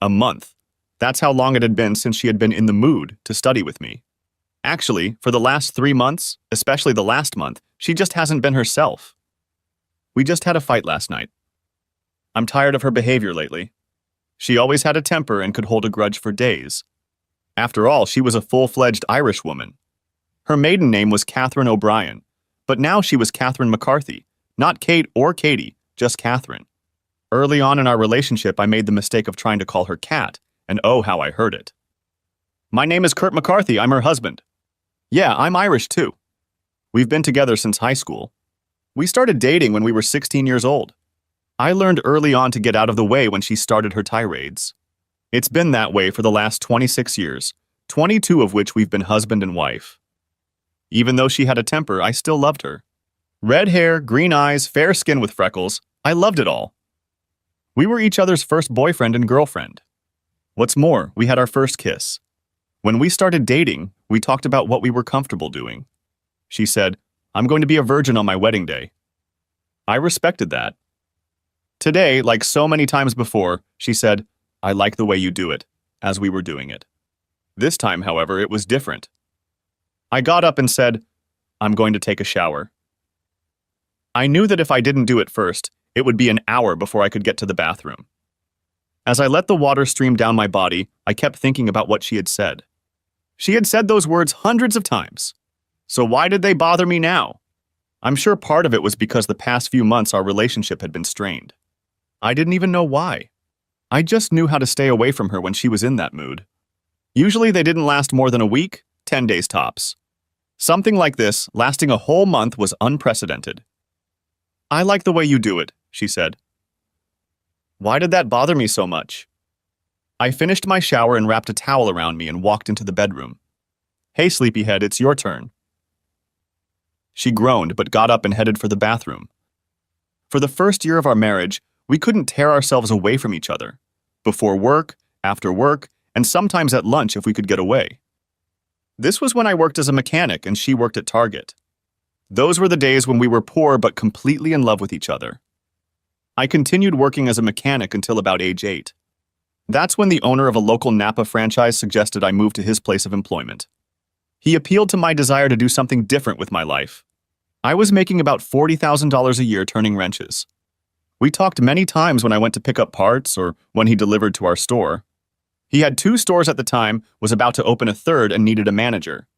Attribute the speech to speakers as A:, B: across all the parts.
A: A month. That's how long it had been since she had been in the mood to study with me. Actually, for the last 3 months, especially the last month, she just hasn't been herself. We just had a fight last night. I'm tired of her behavior lately. She always had a temper and could hold a grudge for days. After all, she was a full-fledged Irish woman. Her maiden name was Catherine O'Brien, but now she was Catherine McCarthy, not Kate or Katie, just Catherine. Early on in our relationship, I made the mistake of trying to call her Cat, and oh, how I heard it. My name is Kurt McCarthy, I'm her husband. Yeah, I'm Irish too. We've been together since high school. We started dating when we were 16 years old. I learned early on to get out of the way when she started her tirades. It's been that way for the last 26 years, 22 of which we've been husband and wife. Even though she had a temper, I still loved her. Red hair, green eyes, fair skin with freckles, I loved it all. We were each other's first boyfriend and girlfriend. What's more, we had our first kiss. When we started dating, we talked about what we were comfortable doing. She said, "I'm going to be a virgin on my wedding day." I respected that. Today, like so many times before, she said, "I like the way you do it," as we were doing it. This time, however, it was different. I got up and said, "I'm going to take a shower." I knew that if I didn't do it first, it would be an hour before I could get to the bathroom. As I let the water stream down my body, I kept thinking about what she had said. She had said those words hundreds of times. So why did they bother me now? I'm sure part of it was because the past few months our relationship had been strained. I didn't even know why. I just knew how to stay away from her when she was in that mood. Usually they didn't last more than a week, 10 days tops. Something like this, lasting a whole month, was unprecedented. "I like the way you do it," she said. Why did that bother me so much? I finished my shower and wrapped a towel around me and walked into the bedroom. "Hey, sleepyhead, it's your turn." She groaned but got up and headed for the bathroom. For the first year of our marriage, we couldn't tear ourselves away from each other. Before work, after work, and sometimes at lunch if we could get away. This was when I worked as a mechanic and she worked at Target. Those were the days when we were poor but completely in love with each other. I continued working as a mechanic until about age 8. That's when the owner of a local Napa franchise suggested I move to his place of employment. He appealed to my desire to do something different with my life. I was making about $40,000 a year turning wrenches. We talked many times when I went to pick up parts or when he delivered to our store. He had 2 stores at the time, was about to open a third, and needed a manager.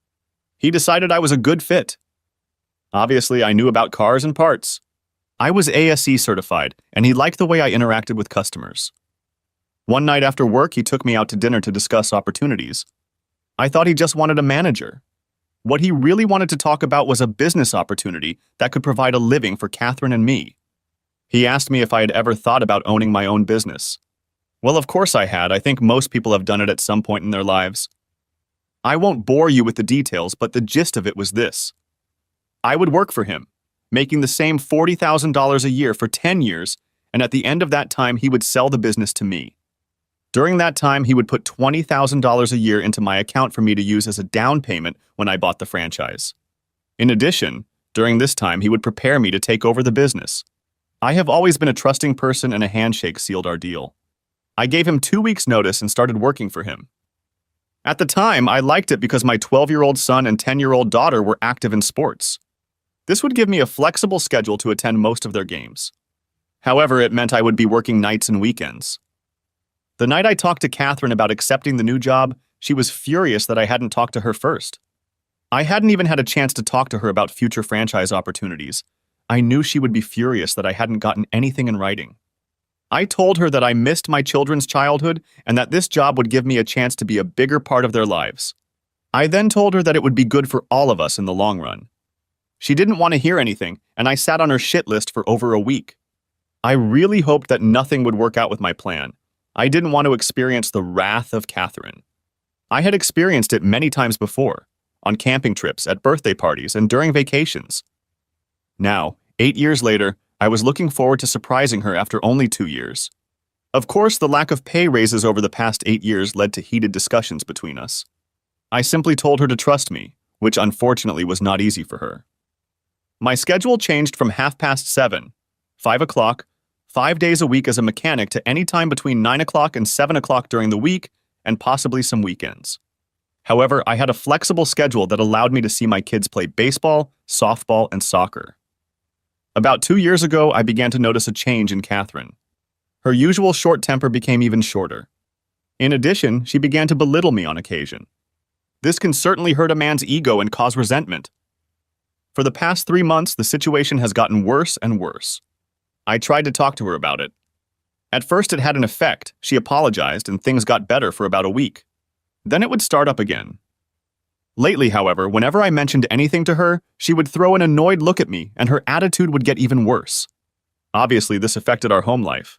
A: He decided I was a good fit. Obviously, I knew about cars and parts. I was ASE certified, and he liked the way I interacted with customers. One night after work, he took me out to dinner to discuss opportunities. I thought he just wanted a manager. What he really wanted to talk about was a business opportunity that could provide a living for Catherine and me. He asked me if I had ever thought about owning my own business. Well, of course I had. I think most people have done it at some point in their lives. I won't bore you with the details, but the gist of it was this. I would work for him, making the same $40,000 a year for 10 years, and at the end of that time, he would sell the business to me. During that time, he would put $20,000 a year into my account for me to use as a down payment when I bought the franchise. In addition, during this time, he would prepare me to take over the business. I have always been a trusting person, and a handshake sealed our deal. I gave him 2 weeks' notice and started working for him. At the time, I liked it because my 12-year-old son and 10-year-old daughter were active in sports. This would give me a flexible schedule to attend most of their games. However, it meant I would be working nights and weekends. The night I talked to Catherine about accepting the new job, she was furious that I hadn't talked to her first. I hadn't even had a chance to talk to her about future franchise opportunities. I knew she would be furious that I hadn't gotten anything in writing. I told her that I missed my children's childhood and that this job would give me a chance to be a bigger part of their lives. I then told her that it would be good for all of us in the long run. She didn't want to hear anything, and I sat on her shit list for over a week. I really hoped that nothing would work out with my plan. I didn't want to experience the wrath of Catherine. I had experienced it many times before, on camping trips, at birthday parties, and during vacations. Now, 8 years later, I was looking forward to surprising her after only 2 years. Of course, the lack of pay raises over the past 8 years led to heated discussions between us. I simply told her to trust me, which unfortunately was not easy for her. My schedule changed from 7:30, 5 o'clock, 5 days a week as a mechanic to any time between 9 o'clock and 7 o'clock during the week, and possibly some weekends. However, I had a flexible schedule that allowed me to see my kids play baseball, softball, and soccer. About 2 years ago, I began to notice a change in Catherine. Her usual short temper became even shorter. In addition, she began to belittle me on occasion. This can certainly hurt a man's ego and cause resentment. For the past 3 months, the situation has gotten worse and worse. I tried to talk to her about it. At first, it had an effect. She apologized, and things got better for about a week. Then it would start up again. Lately, however, whenever I mentioned anything to her, she would throw an annoyed look at me, and her attitude would get even worse. Obviously, this affected our home life.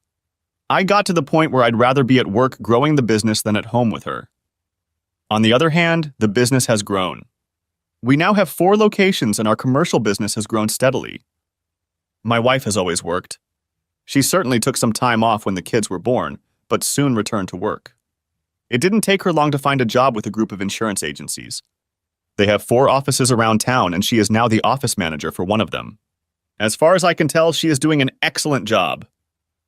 A: I got to the point where I'd rather be at work growing the business than at home with her. On the other hand, the business has grown. We now have 4 locations, and our commercial business has grown steadily. My wife has always worked. She certainly took some time off when the kids were born, but soon returned to work. It didn't take her long to find a job with a group of insurance agencies. They have 4 offices around town, and she is now the office manager for one of them. As far as I can tell, she is doing an excellent job.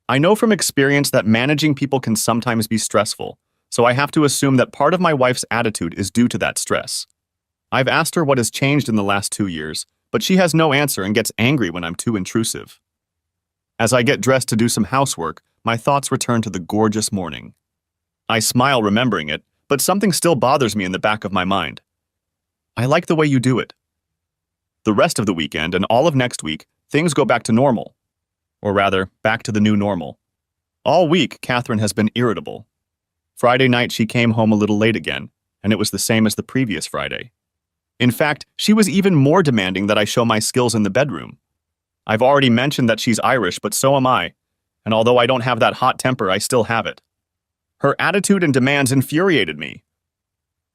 A: I know from experience that managing people can sometimes be stressful, so I have to assume that part of my wife's attitude is due to that stress. I've asked her what has changed in the last 2 years, but she has no answer and gets angry when I'm too intrusive. As I get dressed to do some housework, my thoughts return to the gorgeous morning. I smile remembering it, but something still bothers me in the back of my mind. I like the way you do it. The rest of the weekend and all of next week, things go back to normal. Or rather, back to the new normal. All week, Catherine has been irritable. Friday night, she came home a little late again, and it was the same as the previous Friday. In fact, she was even more demanding that I show my skills in the bedroom. I've already mentioned that she's Irish, but so am I, and although I don't have that hot temper, I still have it. Her attitude and demands infuriated me.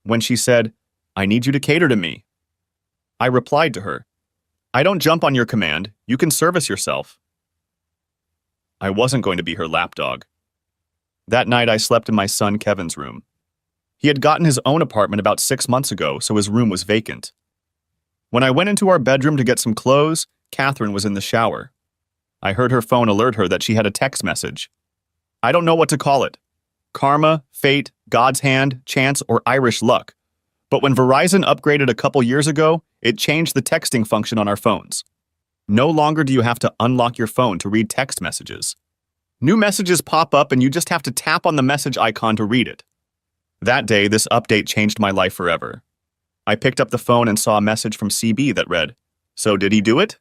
A: When she said, "I need you to cater to me," I replied to her, "I don't jump on your command, you can service yourself." I wasn't going to be her lapdog. That night, I slept in my son Kevin's room. He had gotten his own apartment about 6 months ago, so his room was vacant. When I went into our bedroom to get some clothes, Catherine was in the shower. I heard her phone alert her that she had a text message. I don't know what to call it. Karma, fate, God's hand, chance, or Irish luck. But when Verizon upgraded a couple years ago, it changed the texting function on our phones. No longer do you have to unlock your phone to read text messages. New messages pop up and you just have to tap on the message icon to read it. That day, this update changed my life forever. I picked up the phone and saw a message from CB that read, "So did he do it?"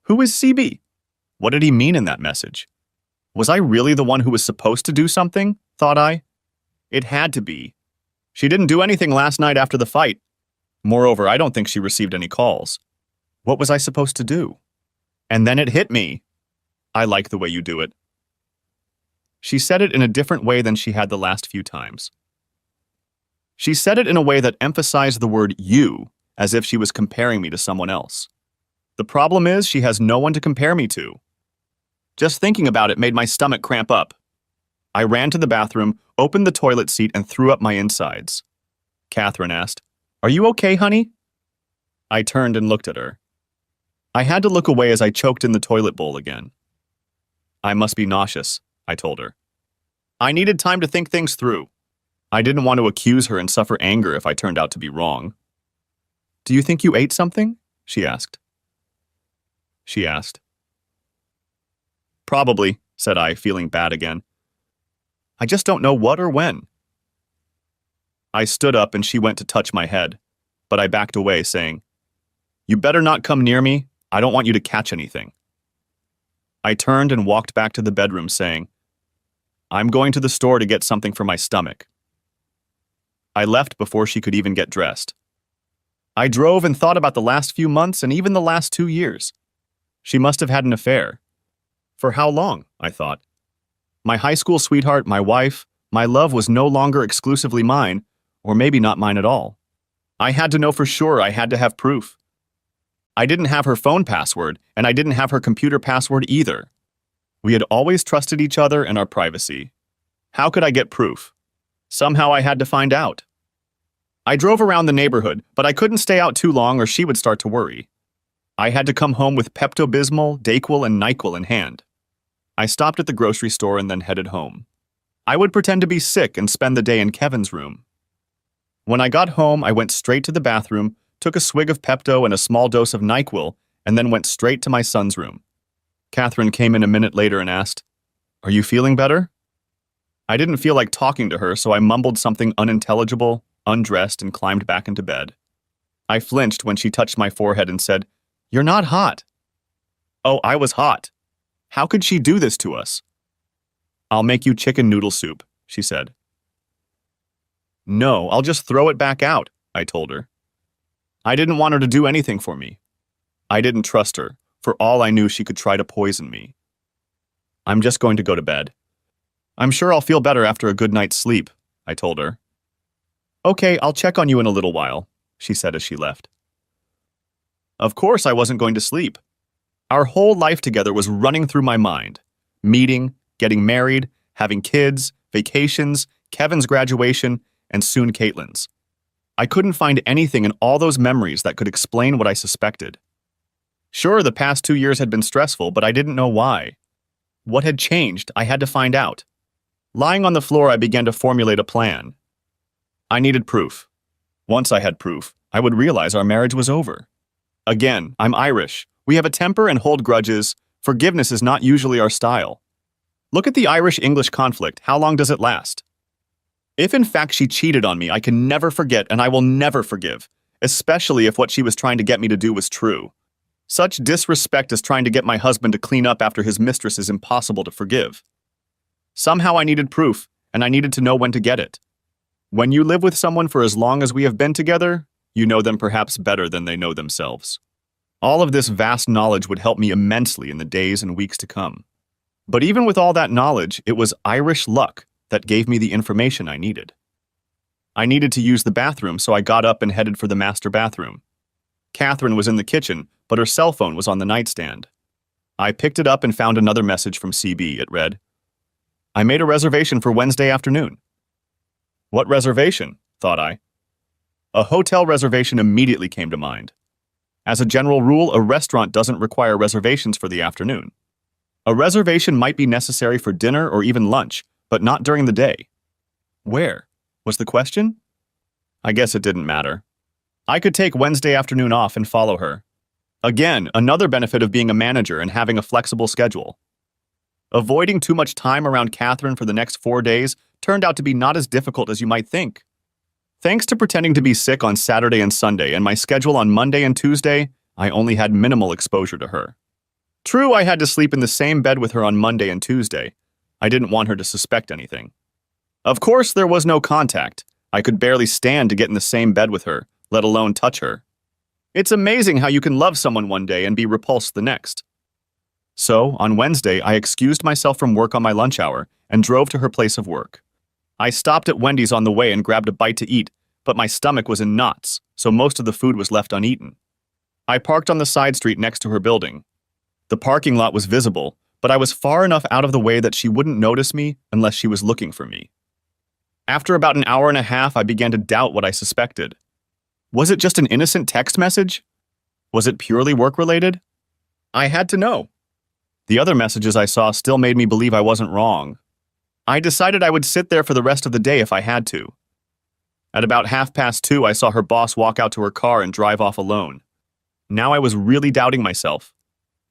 A: Who is CB? What did he mean in that message? Was I really the one who was supposed to do something? Thought I. It had to be. She didn't do anything last night after the fight. Moreover, I don't think she received any calls. What was I supposed to do? And then it hit me. I like the way you do it. She said it in a different way than she had the last few times. She said it in a way that emphasized the word you, as if she was comparing me to someone else. The problem is she has no one to compare me to. Just thinking about it made my stomach cramp up. I ran to the bathroom, opened the toilet seat, and threw up my insides. Catherine asked, "Are you okay, honey?" I turned and looked at her. I had to look away as I choked in the toilet bowl again. I must be nauseous, I told her. I needed time to think things through. I didn't want to accuse her and suffer anger if I turned out to be wrong. "Do you think you ate something?" she asked. "Probably," said I, feeling bad again. "I just don't know what or when." I stood up and she went to touch my head, but I backed away, saying, "You better not come near me. I don't want you to catch anything." I turned and walked back to the bedroom, saying, "I'm going to the store to get something for my stomach." I left before she could even get dressed. I drove and thought about the last few months and even the last 2 years. She must have had an affair. For how long? I thought. My high school sweetheart, my wife, my love was no longer exclusively mine, or maybe not mine at all. I had to know for sure. I had to have proof. I didn't have her phone password, and I didn't have her computer password either. We had always trusted each other and our privacy. How could I get proof? Somehow I had to find out. I drove around the neighborhood, but I couldn't stay out too long or she would start to worry. I had to come home with Pepto-Bismol, Dayquil, and NyQuil in hand. I stopped at the grocery store and then headed home. I would pretend to be sick and spend the day in Kevin's room. When I got home, I went straight to the bathroom, took a swig of Pepto and a small dose of NyQuil, and then went straight to my son's room. Catherine came in a minute later and asked, "Are you feeling better?" I didn't feel like talking to her, so I mumbled something unintelligible, undressed, and climbed back into bed. I flinched when she touched my forehead and said, "You're not hot." Oh, I was hot. How could she do this to us? "I'll make you chicken noodle soup," she said. "No, I'll just throw it back out," I told her. I didn't want her to do anything for me. I didn't trust her. For all I knew, she could try to poison me. "I'm just going to go to bed. I'm sure I'll feel better after a good night's sleep," I told her. "Okay, I'll check on you in a little while," she said as she left. Of course I wasn't going to sleep. Our whole life together was running through my mind. Meeting, getting married, having kids, vacations, Kevin's graduation, and soon Caitlin's. I couldn't find anything in all those memories that could explain what I suspected. Sure, the past 2 years had been stressful, but I didn't know why. What had changed, I had to find out. Lying on the floor, I began to formulate a plan. I needed proof. Once I had proof, I would realize our marriage was over. Again, I'm Irish. We have a temper and hold grudges. Forgiveness is not usually our style. Look at the Irish-English conflict. How long does it last? If in fact she cheated on me, I can never forget and I will never forgive, especially if what she was trying to get me to do was true. Such disrespect as trying to get my husband to clean up after his mistress is impossible to forgive. Somehow I needed proof, and I needed to know when to get it. When you live with someone for as long as we have been together, you know them perhaps better than they know themselves. All of this vast knowledge would help me immensely in the days and weeks to come. But even with all that knowledge, it was Irish luck that gave me the information I needed. I needed to use the bathroom, so I got up and headed for the master bathroom. Catherine was in the kitchen, but her cell phone was on the nightstand. I picked it up and found another message from CB. It read, "I made a reservation for Wednesday afternoon." What reservation? Thought I. A hotel reservation immediately came to mind. As a general rule, a restaurant doesn't require reservations for the afternoon. A reservation might be necessary for dinner or even lunch, but not during the day. Where? Was the question? I guess it didn't matter. I could take Wednesday afternoon off and follow her. Again, another benefit of being a manager and having a flexible schedule. Avoiding too much time around Catherine for the next 4 days turned out to be not as difficult as you might think. Thanks to pretending to be sick on Saturday and Sunday and my schedule on Monday and Tuesday, I only had minimal exposure to her. True, I had to sleep in the same bed with her on Monday and Tuesday. I didn't want her to suspect anything. Of course, there was no contact. I could barely stand to get in the same bed with her, let alone touch her. It's amazing how you can love someone one day and be repulsed the next. So, on Wednesday, I excused myself from work on my lunch hour and drove to her place of work. I stopped at Wendy's on the way and grabbed a bite to eat, but my stomach was in knots, so most of the food was left uneaten. I parked on the side street next to her building. The parking lot was visible, but I was far enough out of the way that she wouldn't notice me unless she was looking for me. After about an hour and a half, I began to doubt what I suspected. Was it just an innocent text message? Was it purely work-related? I had to know. The other messages I saw still made me believe I wasn't wrong. I decided I would sit there for the rest of the day if I had to. At about 2:30, I saw her boss walk out to her car and drive off alone. Now I was really doubting myself.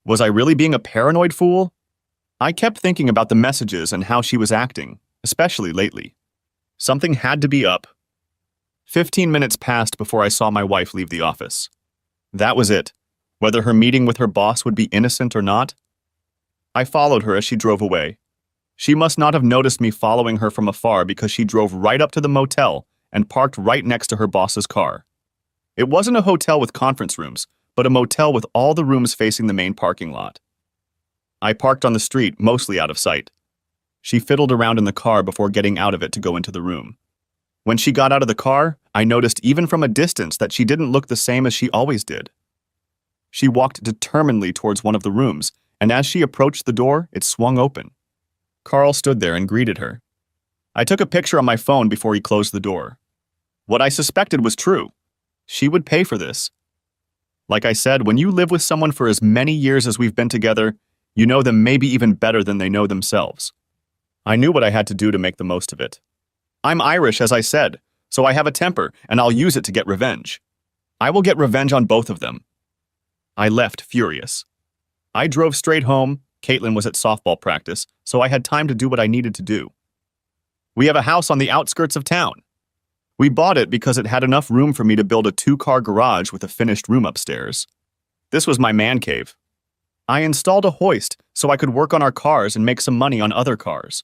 A: Was I really being a paranoid fool? I kept thinking about the messages and how she was acting, especially lately. Something had to be up. 15 minutes passed before I saw my wife leave the office. That was it. Whether her meeting with her boss would be innocent or not. I followed her as she drove away. She must not have noticed me following her from afar because she drove right up to the motel and parked right next to her boss's car. It wasn't a hotel with conference rooms, but a motel with all the rooms facing the main parking lot. I parked on the street, mostly out of sight. She fiddled around in the car before getting out of it to go into the room. When she got out of the car, I noticed even from a distance that she didn't look the same as she always did. She walked determinedly towards one of the rooms, and as she approached the door, it swung open. Carl stood there and greeted her. I took a picture on my phone before he closed the door. What I suspected was true. She would pay for this. Like I said, when you live with someone for as many years as we've been together, You know them maybe even better than they know themselves. I knew what I had to do to make the most of it. I'm Irish, as I said, so I have a temper, and I'll use it to get revenge. I will get revenge on both of them. I left furious. I drove straight home. Caitlin was at softball practice, so I had time to do what I needed to do. We have a house on the outskirts of town. We bought it because it had enough room for me to build a 2-car garage with a finished room upstairs. This was my man cave. I installed a hoist so I could work on our cars and make some money on other cars.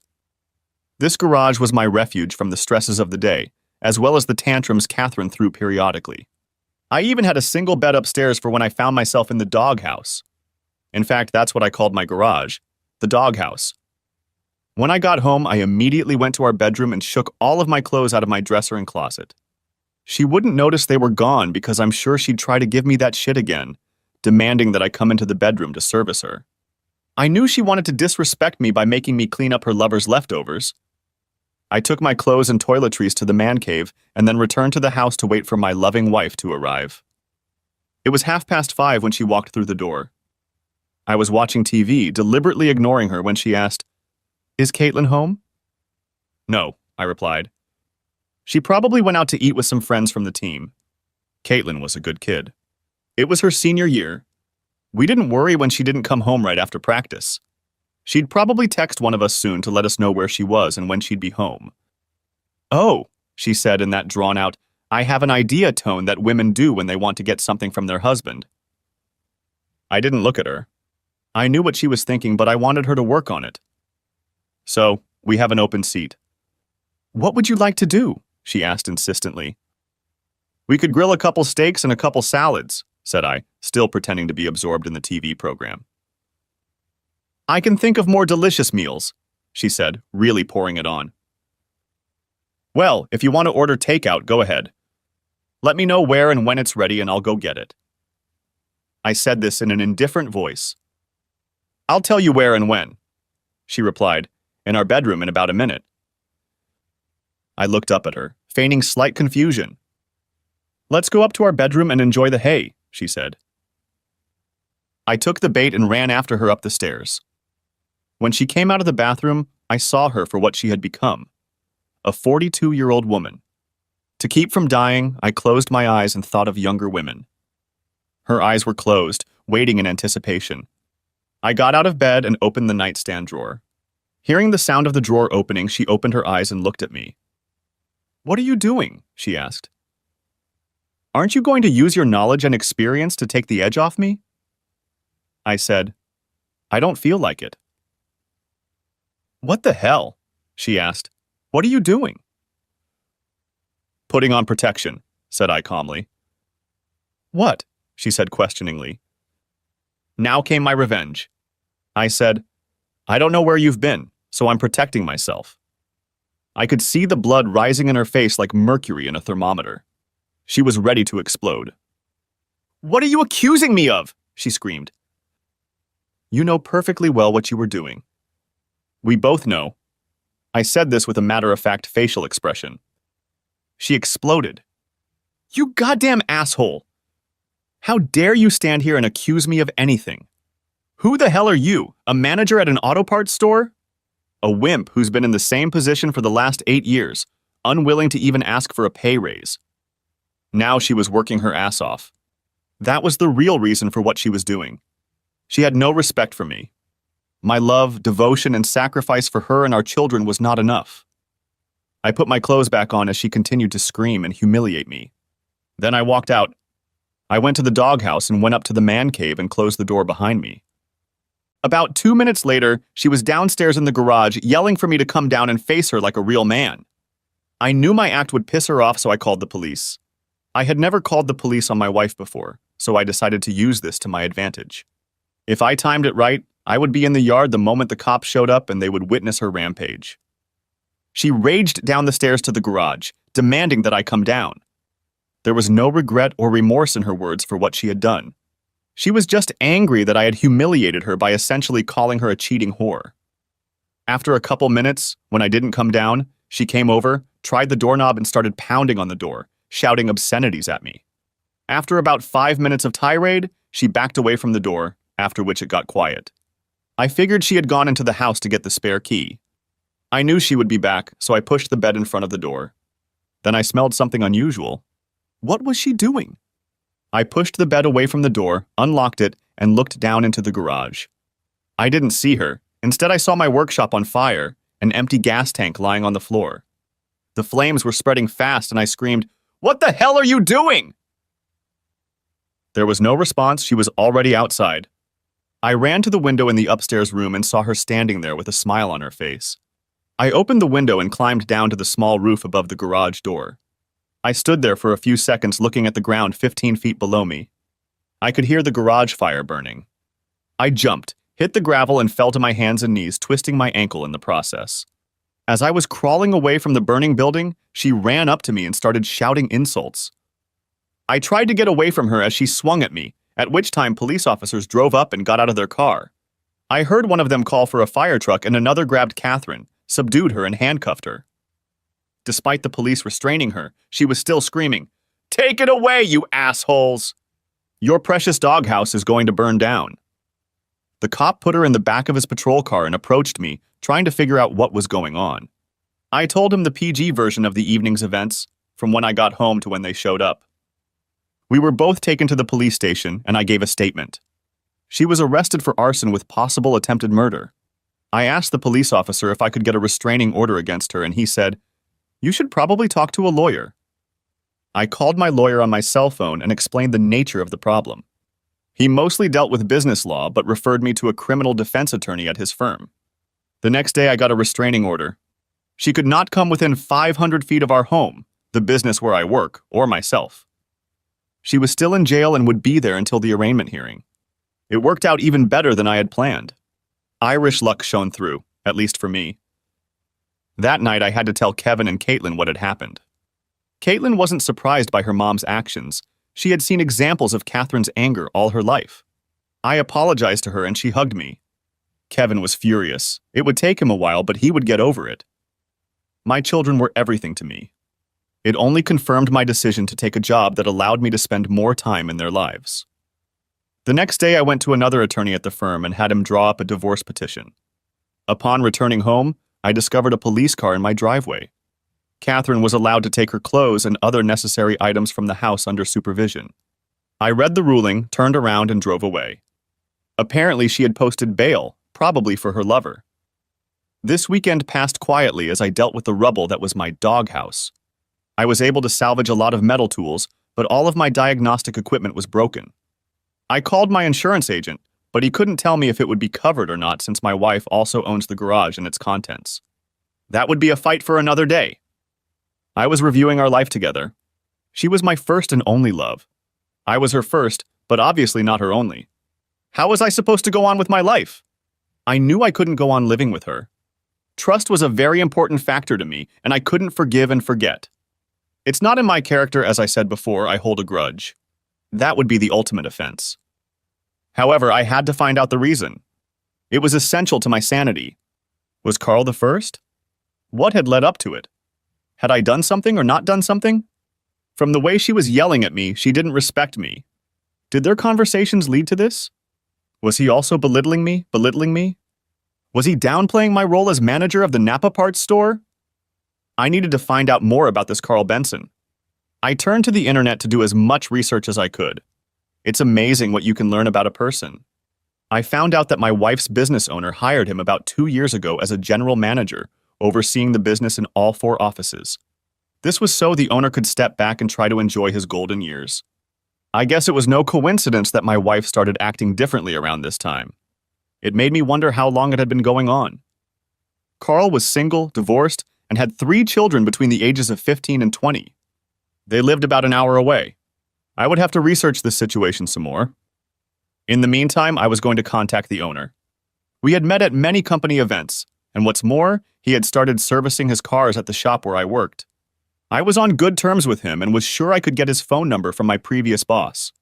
A: This garage was my refuge from the stresses of the day, as well as the tantrums Catherine threw periodically. I even had a single bed upstairs for when I found myself in the doghouse. In fact, that's what I called my garage, the doghouse. When I got home, I immediately went to our bedroom and shook all of my clothes out of my dresser and closet. She wouldn't notice they were gone because I'm sure she'd try to give me that shit again, demanding that I come into the bedroom to service her. I knew she wanted to disrespect me by making me clean up her lover's leftovers. I took my clothes and toiletries to the man cave and then returned to the house to wait for my loving wife to arrive. It was 5:30 when she walked through the door. I was watching TV, deliberately ignoring her when she asked, "Is Caitlin home?" "No," I replied. She probably went out to eat with some friends from the team. Caitlin was a good kid. It was her senior year. We didn't worry when she didn't come home right after practice. She'd probably text one of us soon to let us know where she was and when she'd be home. "Oh," she said in that drawn-out, "I have an idea" tone that women do when they want to get something from their husband. I didn't look at her. I knew what she was thinking, but I wanted her to work on it. "So, we have an open seat." "What would you like to do?" she asked insistently. "We could grill a couple steaks and a couple salads," said I, still pretending to be absorbed in the TV program. "I can think of more delicious meals," she said, really pouring it on. "Well, if you want to order takeout, go ahead. Let me know where and when it's ready and I'll go get it." I said this in an indifferent voice. "I'll tell you where and when," she replied, "in our bedroom in about a minute." I looked up at her, feigning slight confusion. "Let's go up to our bedroom and enjoy the hay," she said. I took the bait and ran after her up the stairs. When she came out of the bathroom, I saw her for what she had become, a 42-year-old woman. To keep from dying, I closed my eyes and thought of younger women. Her eyes were closed, waiting in anticipation. I got out of bed and opened the nightstand drawer. Hearing the sound of the drawer opening, she opened her eyes and looked at me. "What are you doing?" she asked. "Aren't you going to use your knowledge and experience to take the edge off me?" I said, "I don't feel like it." "What the hell?" she asked. "What are you doing?" "Putting on protection," said I calmly. "What?" she said questioningly. Now came my revenge. I said, "I don't know where you've been, so I'm protecting myself." I could see the blood rising in her face like mercury in a thermometer. She was ready to explode. "What are you accusing me of?" she screamed. "You know perfectly well what you were doing." "We both know." I said this with a matter-of-fact facial expression. She exploded. "You goddamn asshole! How dare you stand here and accuse me of anything? Who the hell are you, a manager at an auto parts store? A wimp who's been in the same position for the last 8 years, unwilling to even ask for a pay raise." Now she was working her ass off. That was the real reason for what she was doing. She had no respect for me. My love, devotion, and sacrifice for her and our children was not enough. I put my clothes back on as she continued to scream and humiliate me. Then I walked out. I went to the doghouse and went up to the man cave and closed the door behind me. About 2 minutes later, she was downstairs in the garage yelling for me to come down and face her like a real man. I knew my act would piss her off, so I called the police. I had never called the police on my wife before, so I decided to use this to my advantage. If I timed it right, I would be in the yard the moment the cops showed up and they would witness her rampage. She raged down the stairs to the garage, demanding that I come down. There was no regret or remorse in her words for what she had done. She was just angry that I had humiliated her by essentially calling her a cheating whore. After a couple minutes, when I didn't come down, she came over, tried the doorknob and started pounding on the door, shouting obscenities at me. After about 5 minutes of tirade, she backed away from the door, after which it got quiet. I figured she had gone into the house to get the spare key. I knew she would be back, so I pushed the bed in front of the door. Then I smelled something unusual. What was she doing? I pushed the bed away from the door, unlocked it, and looked down into the garage. I didn't see her. Instead, I saw my workshop on fire, an empty gas tank lying on the floor. The flames were spreading fast, and I screamed, "What the hell are you doing?" There was no response. She was already outside. I ran to the window in the upstairs room and saw her standing there with a smile on her face. I opened the window and climbed down to the small roof above the garage door. I stood there for a few seconds looking at the ground 15 feet below me. I could hear the garage fire burning. I jumped, hit the gravel, and fell to my hands and knees, twisting my ankle in the process. As I was crawling away from the burning building, she ran up to me and started shouting insults. I tried to get away from her as she swung at me, at which time police officers drove up and got out of their car. I heard one of them call for a fire truck and another grabbed Catherine, subdued her, and handcuffed her. Despite the police restraining her, she was still screaming, "Take it away, you assholes! Your precious doghouse is going to burn down." The cop put her in the back of his patrol car and approached me, trying to figure out what was going on. I told him the PG version of the evening's events, from when I got home to when they showed up. We were both taken to the police station, and I gave a statement. She was arrested for arson with possible attempted murder. I asked the police officer if I could get a restraining order against her, and he said, "You should probably talk to a lawyer." I called my lawyer on my cell phone and explained the nature of the problem. He mostly dealt with business law, but referred me to a criminal defense attorney at his firm. The next day, I got a restraining order. She could not come within 500 feet of our home, the business where I work, or myself. She was still in jail and would be there until the arraignment hearing. It worked out even better than I had planned. Irish luck shone through, at least for me. That night, I had to tell Kevin and Caitlin what had happened. Caitlin wasn't surprised by her mom's actions. She had seen examples of Catherine's anger all her life. I apologized to her and she hugged me. Kevin was furious. It would take him a while, but he would get over it. My children were everything to me. It only confirmed my decision to take a job that allowed me to spend more time in their lives. The next day, I went to another attorney at the firm and had him draw up a divorce petition. Upon returning home, I discovered a police car in my driveway. Catherine was allowed to take her clothes and other necessary items from the house under supervision. I read the ruling, turned around, and drove away. Apparently, she had posted bail, probably for her lover. This weekend passed quietly as I dealt with the rubble that was my doghouse. I was able to salvage a lot of metal tools, but all of my diagnostic equipment was broken. I called my insurance agent, but he couldn't tell me if it would be covered or not since my wife also owns the garage and its contents. That would be a fight for another day. I was reviewing our life together. She was my first and only love. I was her first, but obviously not her only. How was I supposed to go on with my life? I knew I couldn't go on living with her. Trust was a very important factor to me, and I couldn't forgive and forget. It's not in my character, as I said before, I hold a grudge. That would be the ultimate offense. However, I had to find out the reason. It was essential to my sanity. Was Carl the first? What had led up to it? Had I done something or not done something? From the way she was yelling at me, she didn't respect me. Did their conversations lead to this? Was he also belittling me? Was he downplaying my role as manager of the Napa parts store? I needed to find out more about this Carl Benson. I turned to the internet to do as much research as I could. It's amazing what you can learn about a person. I found out that my wife's business owner hired him about 2 years ago as a general manager, overseeing the business in all 4 offices. This was so the owner could step back and try to enjoy his golden years. I guess it was no coincidence that my wife started acting differently around this time. It made me wonder how long it had been going on. Carl was single, divorced, and had 3 children between the ages of 15 and 20. They lived about an hour away. I would have to research this situation some more. In the meantime, I was going to contact the owner. We had met at many company events, and what's more, he had started servicing his cars at the shop where I worked. I was on good terms with him and was sure I could get his phone number from my previous boss.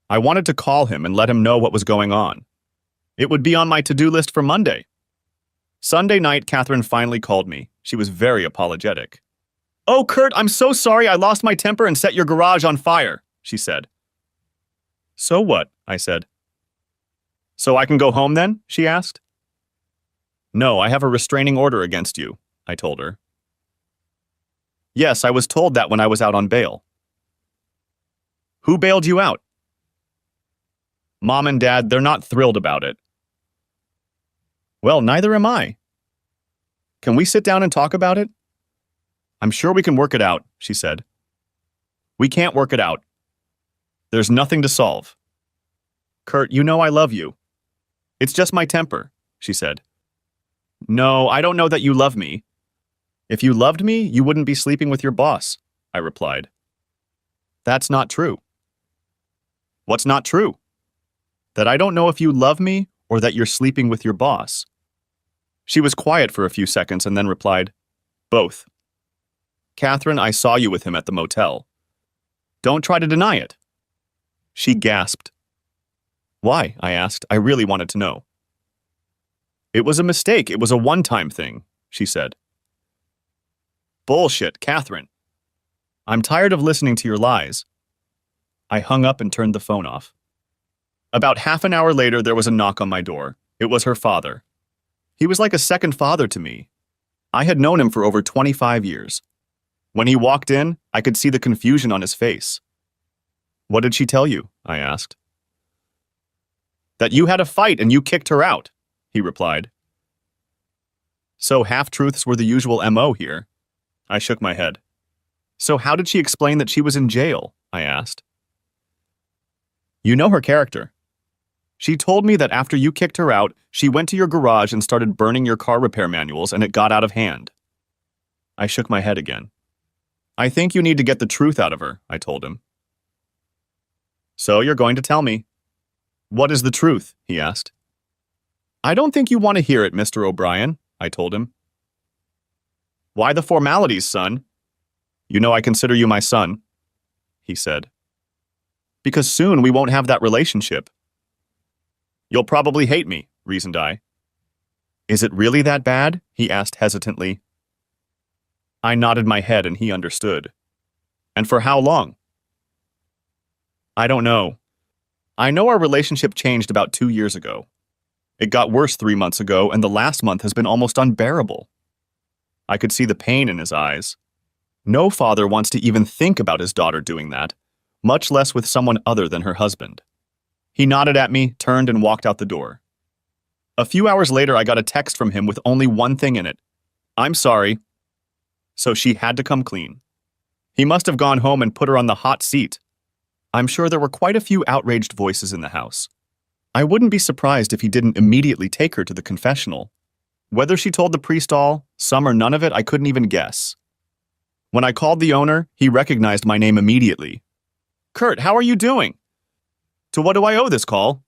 A: I wanted to call him and let him know what was going on. It would be on my to-do list for Monday. Sunday night, Catherine finally called me. She was very apologetic. "Oh, Kurt, I'm so sorry I lost my temper and set your garage on fire," she said. "So what?" I said. "So I can go home then?" she asked. No, I have a restraining order against you, I told her. Yes, I was told that when I was out on bail. Who bailed you out? Mom and Dad, they're not thrilled about it. Well, neither am I. Can we sit down and talk about it? I'm sure we can work it out, she said. We can't work it out. There's nothing to solve. Kurt, you know I love you. It's just my temper, she said. No, I don't know that you love me. If you loved me, you wouldn't be sleeping with your boss, I replied. That's not true. What's not true? That I don't know if you love me or that you're sleeping with your boss. She was quiet for a few seconds and then replied, Both. Catherine, I saw you with him at the motel. Don't try to deny it. She gasped. Why? I asked. I really wanted to know. It was a mistake. It was a one-time thing, she said. Bullshit, Catherine. I'm tired of listening to your lies. I hung up and turned the phone off. About half an hour later, there was a knock on my door. It was her father. He was like a second father to me. I had known him for over 25 years. When he walked in, I could see the confusion on his face. What did she tell you? I asked. That you had a fight and you kicked her out, he replied. So half-truths were the usual MO here. I shook my head. So how did she explain that she was in jail? I asked. You know her character. She told me that after you kicked her out, she went to your garage and started burning your car repair manuals and it got out of hand. I shook my head again. I think you need to get the truth out of her, I told him. So you're going to tell me. What is the truth? He asked. I don't think you want to hear it, Mr. O'Brien, I told him. Why the formalities, son? You know I consider you my son, he said. Because soon we won't have that relationship. You'll probably hate me, reasoned I. Is it really that bad? He asked hesitantly. I nodded my head and he understood. And for how long? I don't know. I know our relationship changed about 2 years ago. It got worse 3 months ago, and the last month has been almost unbearable. I could see the pain in his eyes. No father wants to even think about his daughter doing that, much less with someone other than her husband. He nodded at me, turned, and walked out the door. A few hours later, I got a text from him with only one thing in it. I'm sorry. So she had to come clean. He must have gone home and put her on the hot seat. I'm sure there were quite a few outraged voices in the house. I wouldn't be surprised if he didn't immediately take her to the confessional. Whether she told the priest all, some or none of it, I couldn't even guess. When I called the owner, he recognized my name immediately. Kurt, how are you doing? To what do I owe this call?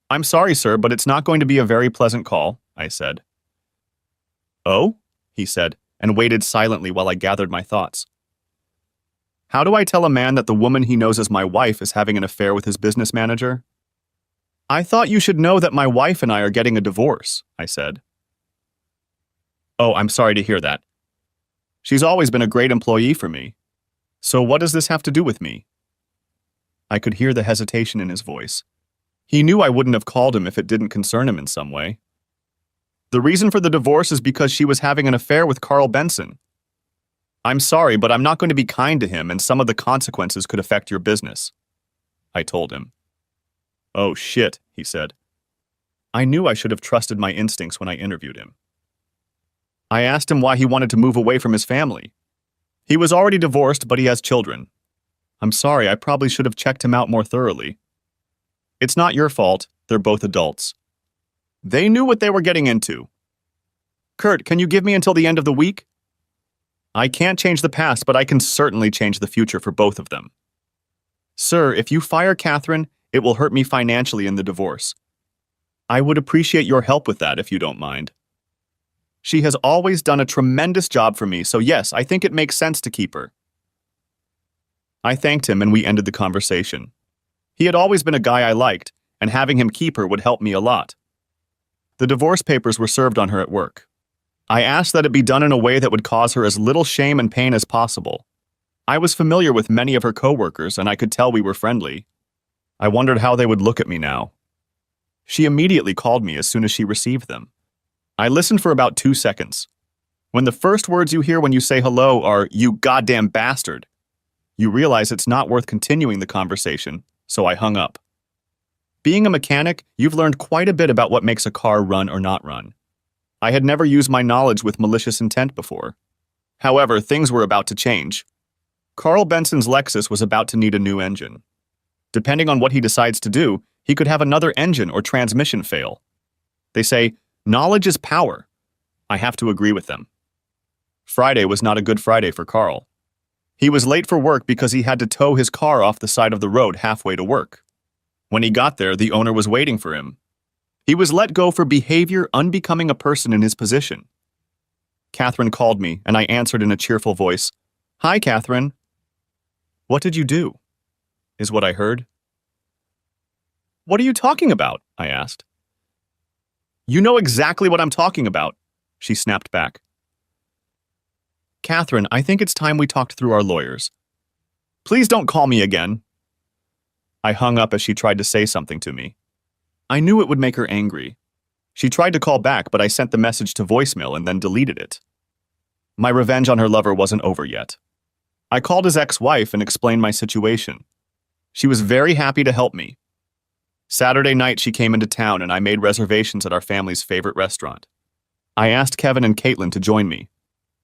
A: I'm sorry, sir, but it's not going to be a very pleasant call, I said. Oh? He said, and waited silently while I gathered my thoughts. How do I tell a man that the woman he knows as my wife is having an affair with his business manager? I thought you should know that my wife and I are getting a divorce, I said. Oh, I'm sorry to hear that. She's always been a great employee for me. So what does this have to do with me? I could hear the hesitation in his voice. He knew I wouldn't have called him if it didn't concern him in some way. The reason for the divorce is because she was having an affair with Carl Benson. I'm sorry, but I'm not going to be kind to him, and some of the consequences could affect your business, I told him. Oh, shit, he said. I knew I should have trusted my instincts when I interviewed him. I asked him why he wanted to move away from his family. He was already divorced, but he has children. I'm sorry, I probably should have checked him out more thoroughly. It's not your fault, they're both adults. They knew what they were getting into. Kurt, can you give me until the end of the week? I can't change the past, but I can certainly change the future for both of them. Sir, if you fire Catherine, it will hurt me financially in the divorce. I would appreciate your help with that if you don't mind. She has always done a tremendous job for me, so yes, I think it makes sense to keep her. I thanked him and we ended the conversation. He had always been a guy I liked, and having him keep her would help me a lot. The divorce papers were served on her at work. I asked that it be done in a way that would cause her as little shame and pain as possible. I was familiar with many of her coworkers, and I could tell we were friendly. I wondered how they would look at me now. She immediately called me as soon as she received them. I listened for about 2 seconds. When the first words you hear when you say hello are, "You goddamn bastard," you realize it's not worth continuing the conversation, so I hung up. Being a mechanic, you've learned quite a bit about what makes a car run or not run. I had never used my knowledge with malicious intent before. However, things were about to change. Carl Benson's Lexus was about to need a new engine. Depending on what he decides to do, he could have another engine or transmission fail. They say, knowledge is power. I have to agree with them. Friday was not a good Friday for Carl. He was late for work because he had to tow his car off the side of the road halfway to work. When he got there, the owner was waiting for him. He was let go for behavior unbecoming a person in his position. Catherine called me, and I answered in a cheerful voice. "Hi, Catherine." "What did you do?" is what I heard. "What are you talking about?" I asked. "You know exactly what I'm talking about," she snapped back. "Catherine, I think it's time we talked through our lawyers." "Please don't call me again." I hung up as she tried to say something to me. I knew it would make her angry. She tried to call back, but I sent the message to voicemail and then deleted it. My revenge on her lover wasn't over yet. I called his ex-wife and explained my situation. She was very happy to help me. Saturday night, she came into town and I made reservations at our family's favorite restaurant. I asked Kevin and Caitlin to join me.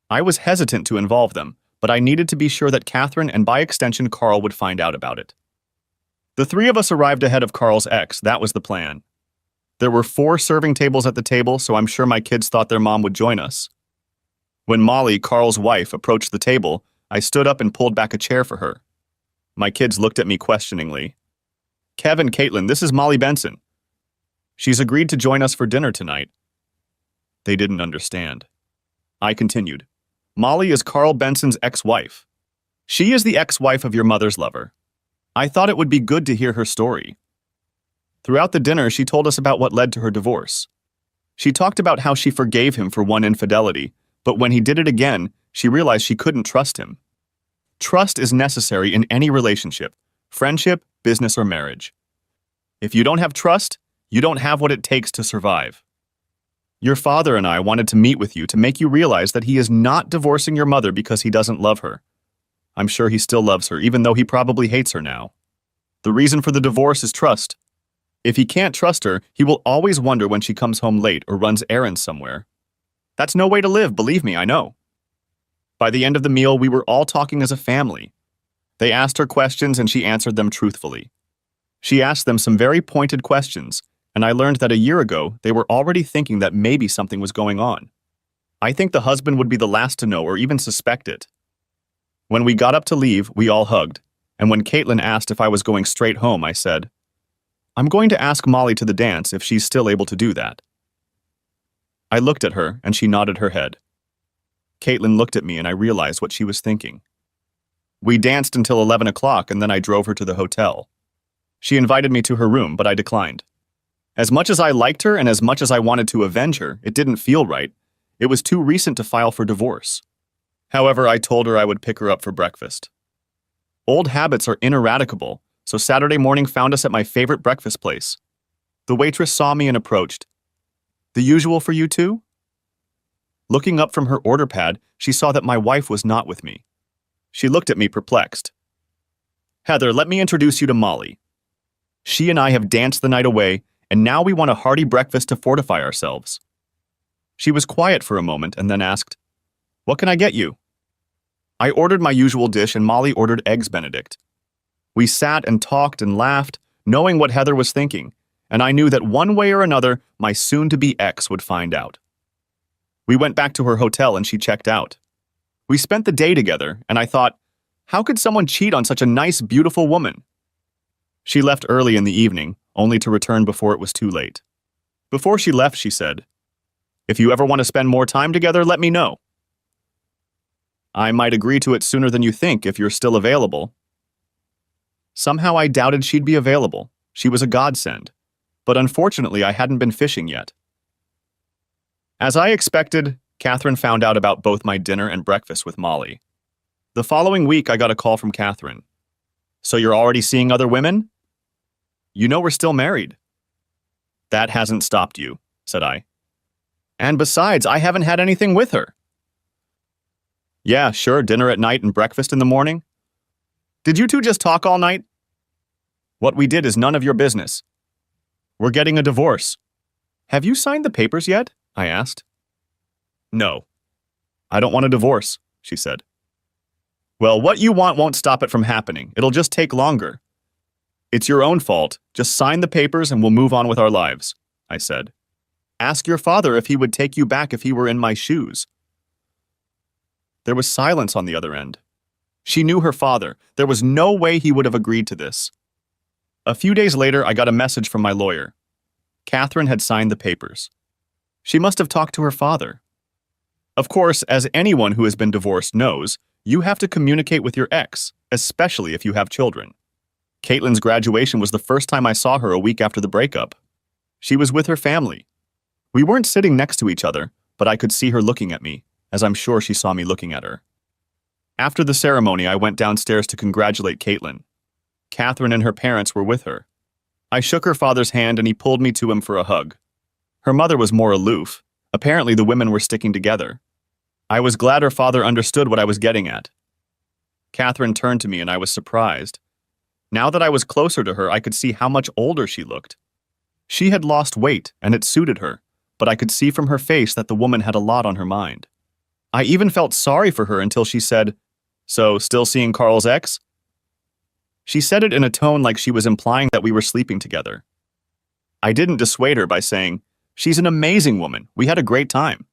A: I was hesitant to involve them, but I needed to be sure that Catherine and by extension Carl would find out about it. The three of us arrived ahead of Carl's ex. That was the plan. There were 4 serving tables at the table, so I'm sure my kids thought their mom would join us. When Molly, Carl's wife, approached the table, I stood up and pulled back a chair for her. My kids looked at me questioningly. "Kevin, Caitlin, this is Molly Benson. She's agreed to join us for dinner tonight." They didn't understand. I continued. "Molly is Carl Benson's ex-wife. She is the ex-wife of your mother's lover. I thought it would be good to hear her story." Throughout the dinner, she told us about what led to her divorce. She talked about how she forgave him for one infidelity, but when he did it again, she realized she couldn't trust him. Trust is necessary in any relationship, friendship, business, or marriage. If you don't have trust, you don't have what it takes to survive. Your father and I wanted to meet with you to make you realize that he is not divorcing your mother because he doesn't love her. I'm sure he still loves her, even though he probably hates her now. The reason for the divorce is trust. If he can't trust her, he will always wonder when she comes home late or runs errands somewhere. That's no way to live, believe me, I know. By the end of the meal, we were all talking as a family. They asked her questions and she answered them truthfully. She asked them some very pointed questions, and I learned that a year ago, they were already thinking that maybe something was going on. I think the husband would be the last to know or even suspect it. When we got up to leave, we all hugged, and when Caitlin asked if I was going straight home, I said, "I'm going to ask Molly to the dance if she's still able to do that." I looked at her, and she nodded her head. Caitlin looked at me, and I realized what she was thinking. We danced until 11 o'clock, and then I drove her to the hotel. She invited me to her room, but I declined. As much as I liked her and as much as I wanted to avenge her, it didn't feel right. It was too recent to file for divorce. However, I told her I would pick her up for breakfast. Old habits are ineradicable, so Saturday morning found us at my favorite breakfast place. The waitress saw me and approached. "The usual for you two?" Looking up from her order pad, she saw that my wife was not with me. She looked at me perplexed. "Heather, let me introduce you to Molly. She and I have danced the night away, and now we want a hearty breakfast to fortify ourselves." She was quiet for a moment and then asked, "What can I get you?" I ordered my usual dish and Molly ordered eggs Benedict. We sat and talked and laughed, knowing what Heather was thinking, and I knew that one way or another, my soon-to-be ex would find out. We went back to her hotel and she checked out. We spent the day together, and I thought, how could someone cheat on such a nice, beautiful woman? She left early in the evening, only to return before it was too late. Before she left, she said, "If you ever want to spend more time together, let me know. I might agree to it sooner than you think if you're still available." Somehow I doubted she'd be available. She was a godsend. But unfortunately, I hadn't been fishing yet. As I expected, Catherine found out about both my dinner and breakfast with Molly. The following week, I got a call from Catherine. "So you're already seeing other women? You know we're still married." "That hasn't stopped you," said I. And besides, I haven't had anything with her. Yeah, sure, dinner at night and breakfast in the morning. Did you two just talk all night? What we did is none of your business. We're getting a divorce. Have you signed the papers yet? I asked. No. I don't want a divorce, she said. Well, what you want won't stop it from happening. It'll just take longer. It's your own fault. Just sign the papers and we'll move on with our lives, I said. Ask your father if he would take you back if he were in my shoes. There was silence on the other end. She knew her father. There was no way he would have agreed to this. A few days later, I got a message from my lawyer. Catherine had signed the papers. She must have talked to her father. Of course, as anyone who has been divorced knows, you have to communicate with your ex, especially if you have children. Caitlin's graduation was the first time I saw her a week after the breakup. She was with her family. We weren't sitting next to each other, but I could see her looking at me, as I'm sure she saw me looking at her. After the ceremony, I went downstairs to congratulate Caitlin. Catherine and her parents were with her. I shook her father's hand and he pulled me to him for a hug. Her mother was more aloof. Apparently the women were sticking together. I was glad her father understood what I was getting at. Catherine turned to me and I was surprised. Now that I was closer to her, I could see how much older she looked. She had lost weight and it suited her, but I could see from her face that the woman had a lot on her mind. I even felt sorry for her until she said, "So, still seeing Carl's ex?" She said it in a tone like she was implying that we were sleeping together. I didn't dissuade her by saying, "She's an amazing woman. We had a great time."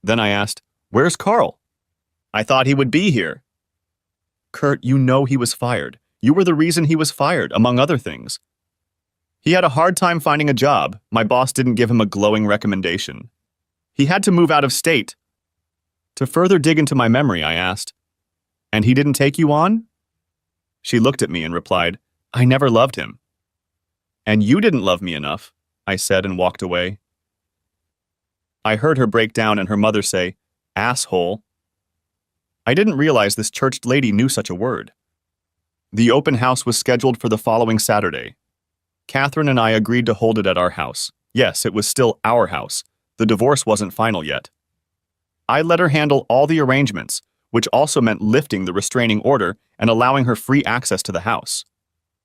A: Then I asked, "Where's Carl?" "I thought he would be here." "Kurt, you know he was fired. You were the reason he was fired, among other things." "He had a hard time finding a job. My boss didn't give him a glowing recommendation. He had to move out of state." To further dig into my memory, I asked, "And he didn't take you on?" She looked at me and replied, "I never loved him." "And you didn't love me enough," I said and walked away. I heard her break down and her mother say, "Asshole." I didn't realize this church lady knew such a word. The open house was scheduled for the following Saturday. Catherine and I agreed to hold it at our house. Yes, it was still our house. The divorce wasn't final yet. I let her handle all the arrangements, which also meant lifting the restraining order and allowing her free access to the house.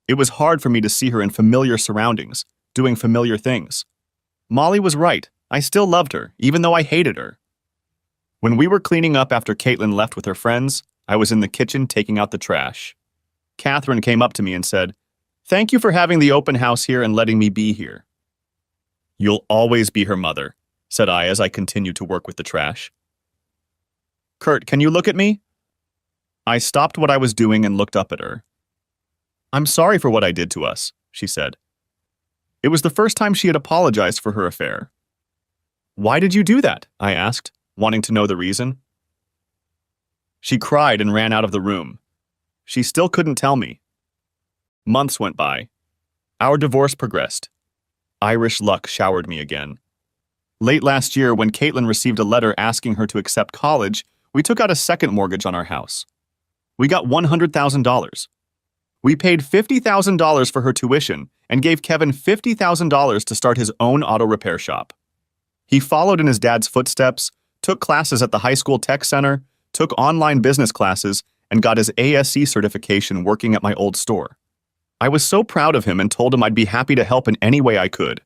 A: It was hard for me to see her in familiar surroundings, doing familiar things. Molly was right. I still loved her, even though I hated her. When we were cleaning up after Caitlin left with her friends, I was in the kitchen taking out the trash. Catherine came up to me and said, "Thank you for having the open house here and letting me be here." "You'll always be her mother," said I as I continued to work with the trash. "Kurt, can you look at me?" I stopped what I was doing and looked up at her. "I'm sorry for what I did to us," she said. It was the first time she had apologized for her affair. "Why did you do that?" I asked, wanting to know the reason. She cried and ran out of the room. She still couldn't tell me. Months went by. Our divorce progressed. Irish luck showered me again. Late last year, when Caitlin received a letter asking her to accept college, we took out a second mortgage on our house. We got $100,000. We paid $50,000 for her tuition and gave Kevin $50,000 to start his own auto repair shop. He followed in his dad's footsteps, took classes at the high school tech center, took online business classes, and got his ASE certification working at my old store. I was so proud of him and told him I'd be happy to help in any way I could.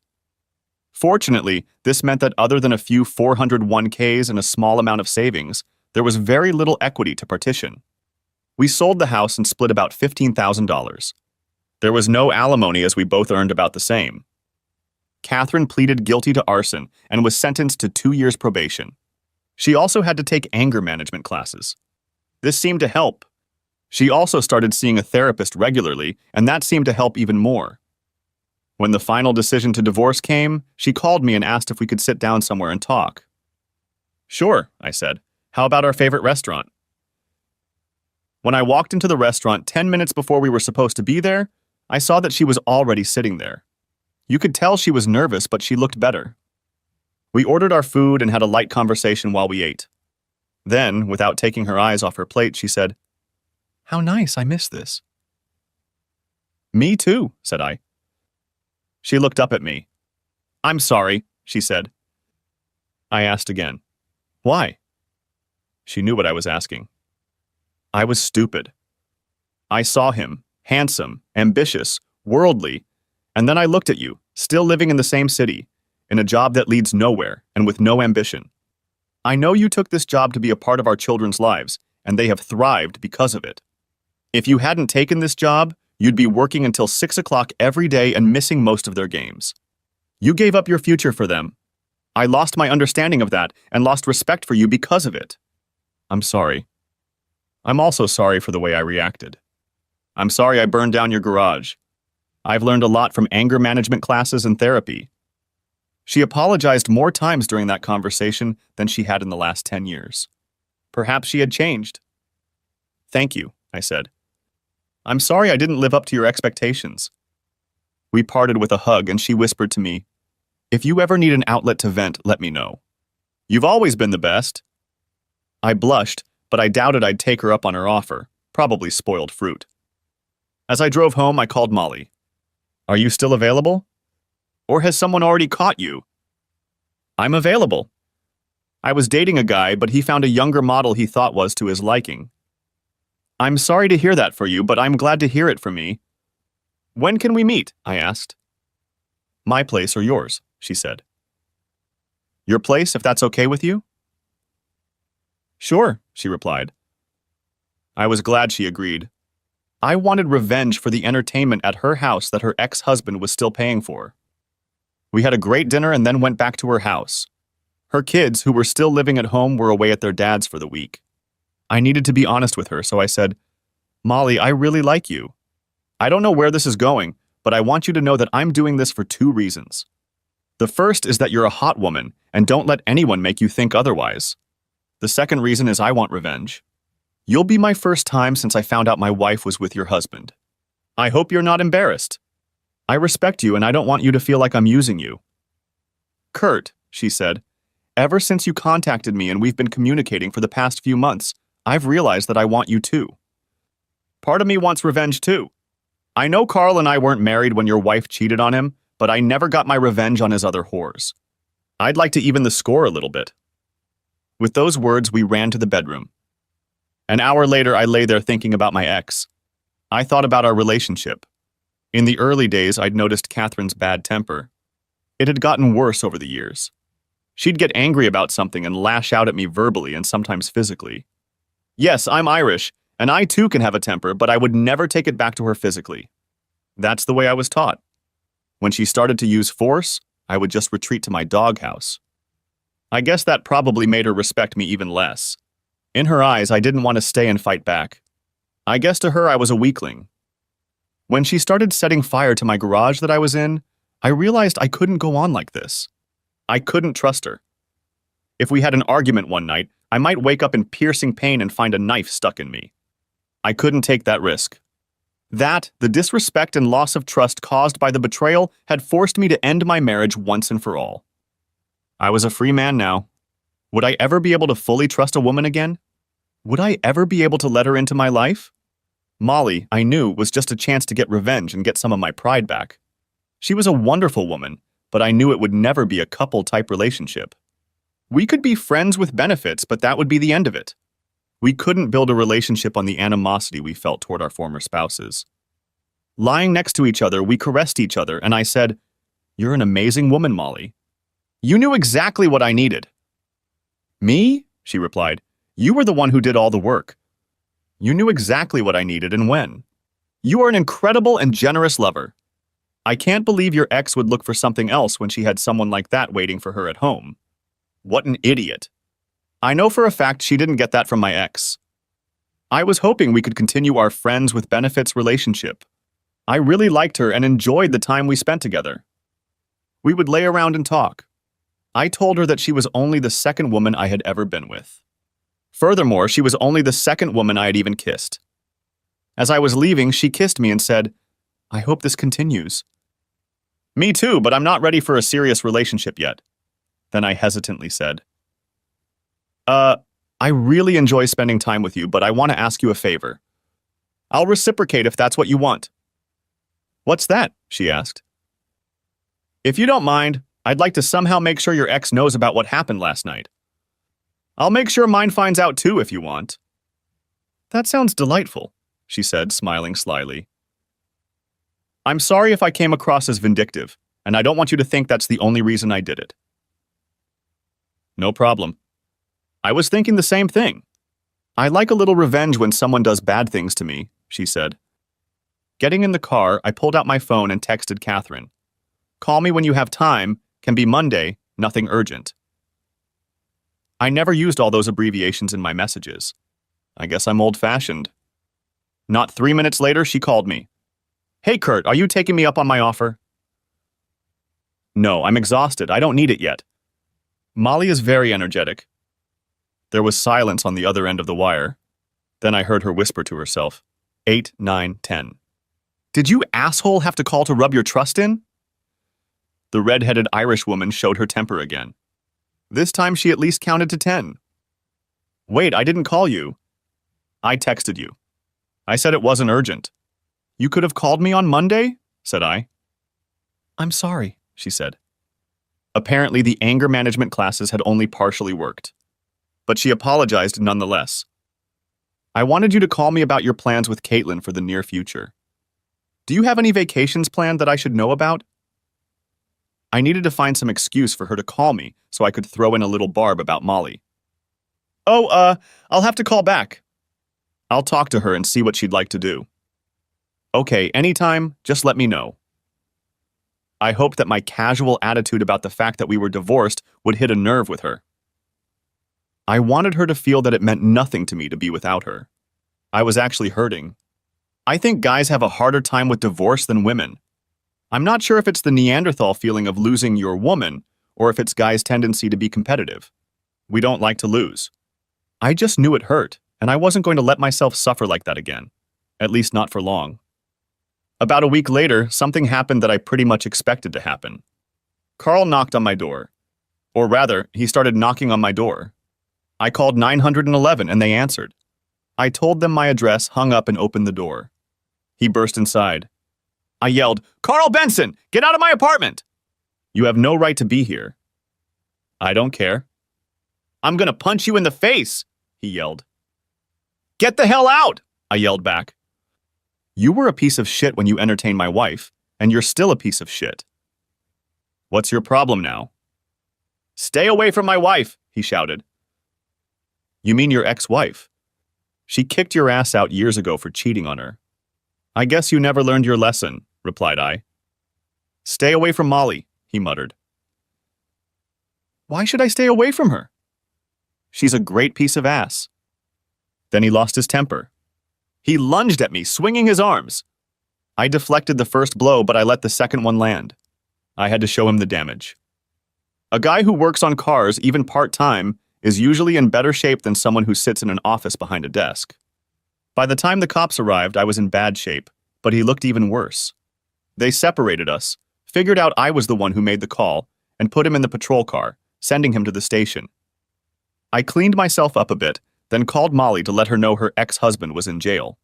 A: Fortunately, this meant that other than a few 401ks and a small amount of savings, there was very little equity to partition. We sold the house and split about $15,000. There was no alimony as we both earned about the same. Catherine pleaded guilty to arson and was sentenced to 2 years probation. She also had to take anger management classes. This seemed to help. She also started seeing a therapist regularly, and that seemed to help even more. When the final decision to divorce came, she called me and asked if we could sit down somewhere and talk. "Sure," I said. "How about our favorite restaurant?" When I walked into the restaurant 10 minutes before we were supposed to be there, I saw that she was already sitting there. You could tell she was nervous, but she looked better. We ordered our food and had a light conversation while we ate. Then, without taking her eyes off her plate, she said, "How nice, I miss this." "Me too," said I. She looked up at me. "I'm sorry," she said. I asked again. Why? She knew what I was asking. I was stupid. I saw him, handsome, ambitious, worldly, and then I looked at you, still living in the same city, in a job that leads nowhere and with no ambition. I know you took this job to be a part of our children's lives, and they have thrived because of it. If you hadn't taken this job, you'd be working until 6 o'clock every day and missing most of their games. You gave up your future for them. I lost my understanding of that and lost respect for you because of it. I'm sorry. I'm also sorry for the way I reacted. I'm sorry I burned down your garage. I've learned a lot from anger management classes and therapy. She apologized more times during that conversation than she had in the last 10 years. Perhaps she had changed. Thank you, I said. I'm sorry I didn't live up to your expectations. We parted with a hug and she whispered to me, if you ever need an outlet to vent, let me know. You've always been the best. I blushed, but I doubted I'd take her up on her offer, probably spoiled fruit. As I drove home, I called Molly. Are you still available? Or has someone already caught you? I'm available. I was dating a guy, but he found a younger model he thought was to his liking. I'm sorry to hear that for you, but I'm glad to hear it from me. When can we meet? I asked. My place or yours, she said. Your place, if that's okay with you? Sure, she replied. I was glad she agreed. I wanted revenge for the entertainment at her house that her ex-husband was still paying for. We had a great dinner and then went back to her house. Her kids, who were still living at home, were away at their dad's for the week. I needed to be honest with her, so I said, Molly, I really like you. I don't know where this is going, but I want you to know that I'm doing this for 2 reasons. The first is that you're a hot woman, and don't let anyone make you think otherwise. The second reason is I want revenge. You'll be my first time since I found out my wife was with your husband. I hope you're not embarrassed. I respect you and I don't want you to feel like I'm using you. Kurt, she said, ever since you contacted me and we've been communicating for the past few months, I've realized that I want you too. Part of me wants revenge too. I know Carl and I weren't married when your wife cheated on him, but I never got my revenge on his other whores. I'd like to even the score a little bit. With those words, we ran to the bedroom. An hour later, I lay there thinking about my ex. I thought about our relationship. In the early days, I'd noticed Catherine's bad temper. It had gotten worse over the years. She'd get angry about something and lash out at me verbally and sometimes physically. Yes, I'm Irish, and I too can have a temper, but I would never take it back to her physically. That's the way I was taught. When she started to use force, I would just retreat to my doghouse. I guess that probably made her respect me even less. In her eyes, I didn't want to stay and fight back. I guess to her I was a weakling. When she started setting fire to my garage that I was in, I realized I couldn't go on like this. I couldn't trust her. If we had an argument one night, I might wake up in piercing pain and find a knife stuck in me. I couldn't take that risk. That, the disrespect and loss of trust caused by the betrayal, had forced me to end my marriage once and for all. I was a free man now. Would I ever be able to fully trust a woman again? Would I ever be able to let her into my life? Molly, I knew, was just a chance to get revenge and get some of my pride back. She was a wonderful woman, but I knew it would never be a couple-type relationship. We could be friends with benefits, but that would be the end of it. We couldn't build a relationship on the animosity we felt toward our former spouses. Lying next to each other, we caressed each other, and I said, "You're an amazing woman, Molly. You knew exactly what I needed." "Me?" she replied. "You were the one who did all the work. You knew exactly what I needed and when. You are an incredible and generous lover. I can't believe your ex would look for something else when she had someone like that waiting for her at home. What an idiot. I know for a fact she didn't get that from my ex. I was hoping we could continue our friends with benefits relationship. I really liked her and enjoyed the time we spent together. We would lay around and talk. I told her that she was only the second woman I had ever been with. Furthermore, she was only the second woman I had even kissed. As I was leaving, she kissed me and said, "I hope this continues." "Me too, but I'm not ready for a serious relationship yet." Then I hesitantly said, I really enjoy spending time with you, but I want to ask you a favor. I'll reciprocate if that's what you want." "What's that?" she asked. "If you don't mind, I'd like to somehow make sure your ex knows about what happened last night. I'll make sure mine finds out too if you want. That sounds delightful, she said, smiling slyly. I'm sorry if I came across as vindictive, and I don't want you to think that's the only reason I did it. No problem. I was thinking the same thing. I like a little revenge when someone does bad things to me, she said. Getting in the car, I pulled out my phone and texted Catherine. Call me when you have time, can be Monday, nothing urgent. I never used all those abbreviations in my messages. I guess I'm old-fashioned. Not 3 minutes later, she called me. Hey, Kurt, are you taking me up on my offer? No, I'm exhausted. I don't need it yet. Molly is very energetic. There was silence on the other end of the wire. Then I heard her whisper to herself, 8, 9, 10. Did you asshole have to call to rub your trust in? The red-headed Irish woman showed her temper again. This time she at least counted to 10. Wait, I didn't call you. I texted you. I said it wasn't urgent. You could have called me on Monday, said I. I'm sorry, she said. Apparently the anger management classes had only partially worked. But she apologized nonetheless. I wanted you to call me about your plans with Caitlin for the near future. Do you have any vacations planned that I should know about? I needed to find some excuse for her to call me so I could throw in a little barb about Molly. Oh, I'll have to call back. I'll talk to her and see what she'd like to do. Okay, anytime, just let me know. I hoped that my casual attitude about the fact that we were divorced would hit a nerve with her. I wanted her to feel that it meant nothing to me to be without her. I was actually hurting. I think guys have a harder time with divorce than women. I'm not sure if it's the Neanderthal feeling of losing your woman or if it's guys' tendency to be competitive. We don't like to lose. I just knew it hurt, and I wasn't going to let myself suffer like that again. At least not for long. About a week later, something happened that I pretty much expected to happen. Carl knocked on my door. Or rather, he started knocking on my door. I called 911 and they answered. I told them my address, hung up, and opened the door. He burst inside. I yelled, Carl Benson, get out of my apartment! You have no right to be here. I don't care. I'm gonna punch you in the face, he yelled. Get the hell out, I yelled back. You were a piece of shit when you entertained my wife, and you're still a piece of shit. What's your problem now? Stay away from my wife, he shouted. You mean your ex-wife? She kicked your ass out years ago for cheating on her. I guess you never learned your lesson, replied I. Stay away from Molly, he muttered. Why should I stay away from her? She's a great piece of ass. Then he lost his temper. He lunged at me, swinging his arms. I deflected the first blow, but I let the second one land. I had to show him the damage. A guy who works on cars, even part-time, is usually in better shape than someone who sits in an office behind a desk. By the time the cops arrived, I was in bad shape, but he looked even worse. They separated us, figured out I was the one who made the call, and put him in the patrol car, sending him to the station. I cleaned myself up a bit, then called Molly to let her know her ex-husband was in jail.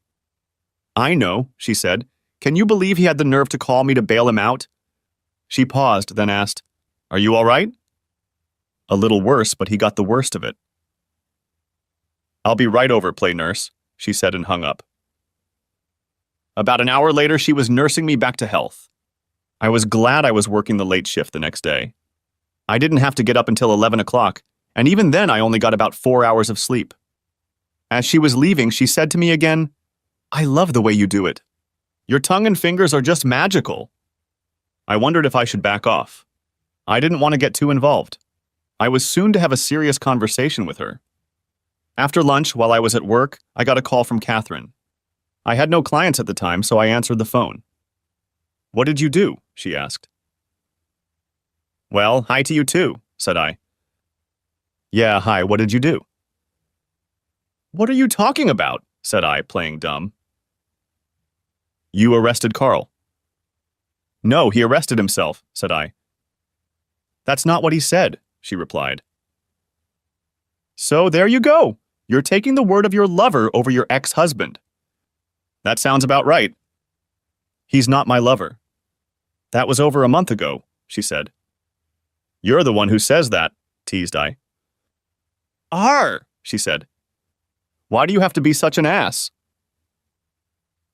A: I know, she said. Can you believe he had the nerve to call me to bail him out? She paused, then asked, Are you all right? A little worse, but he got the worst of it. I'll be right over, play nurse, she said and hung up. About an hour later, she was nursing me back to health. I was glad I was working the late shift the next day. I didn't have to get up until 11 o'clock, and even then I only got about 4 hours of sleep. As she was leaving, she said to me again, I love the way you do it. Your tongue and fingers are just magical. I wondered if I should back off. I didn't want to get too involved. I was soon to have a serious conversation with her. After lunch, while I was at work, I got a call from Catherine. I had no clients at the time, so I answered the phone. What did you do? She asked. Well, hi to you too, said I. Yeah, hi, what did you do? What are you talking about? Said I, playing dumb. You arrested Carl. No, he arrested himself, said I. That's not what he said, she replied. So there you go. You're taking the word of your lover over your ex-husband. That sounds about right. He's not my lover. That was over a month ago, she said. You're the one who says that, teased I. She said. Why do you have to be such an ass?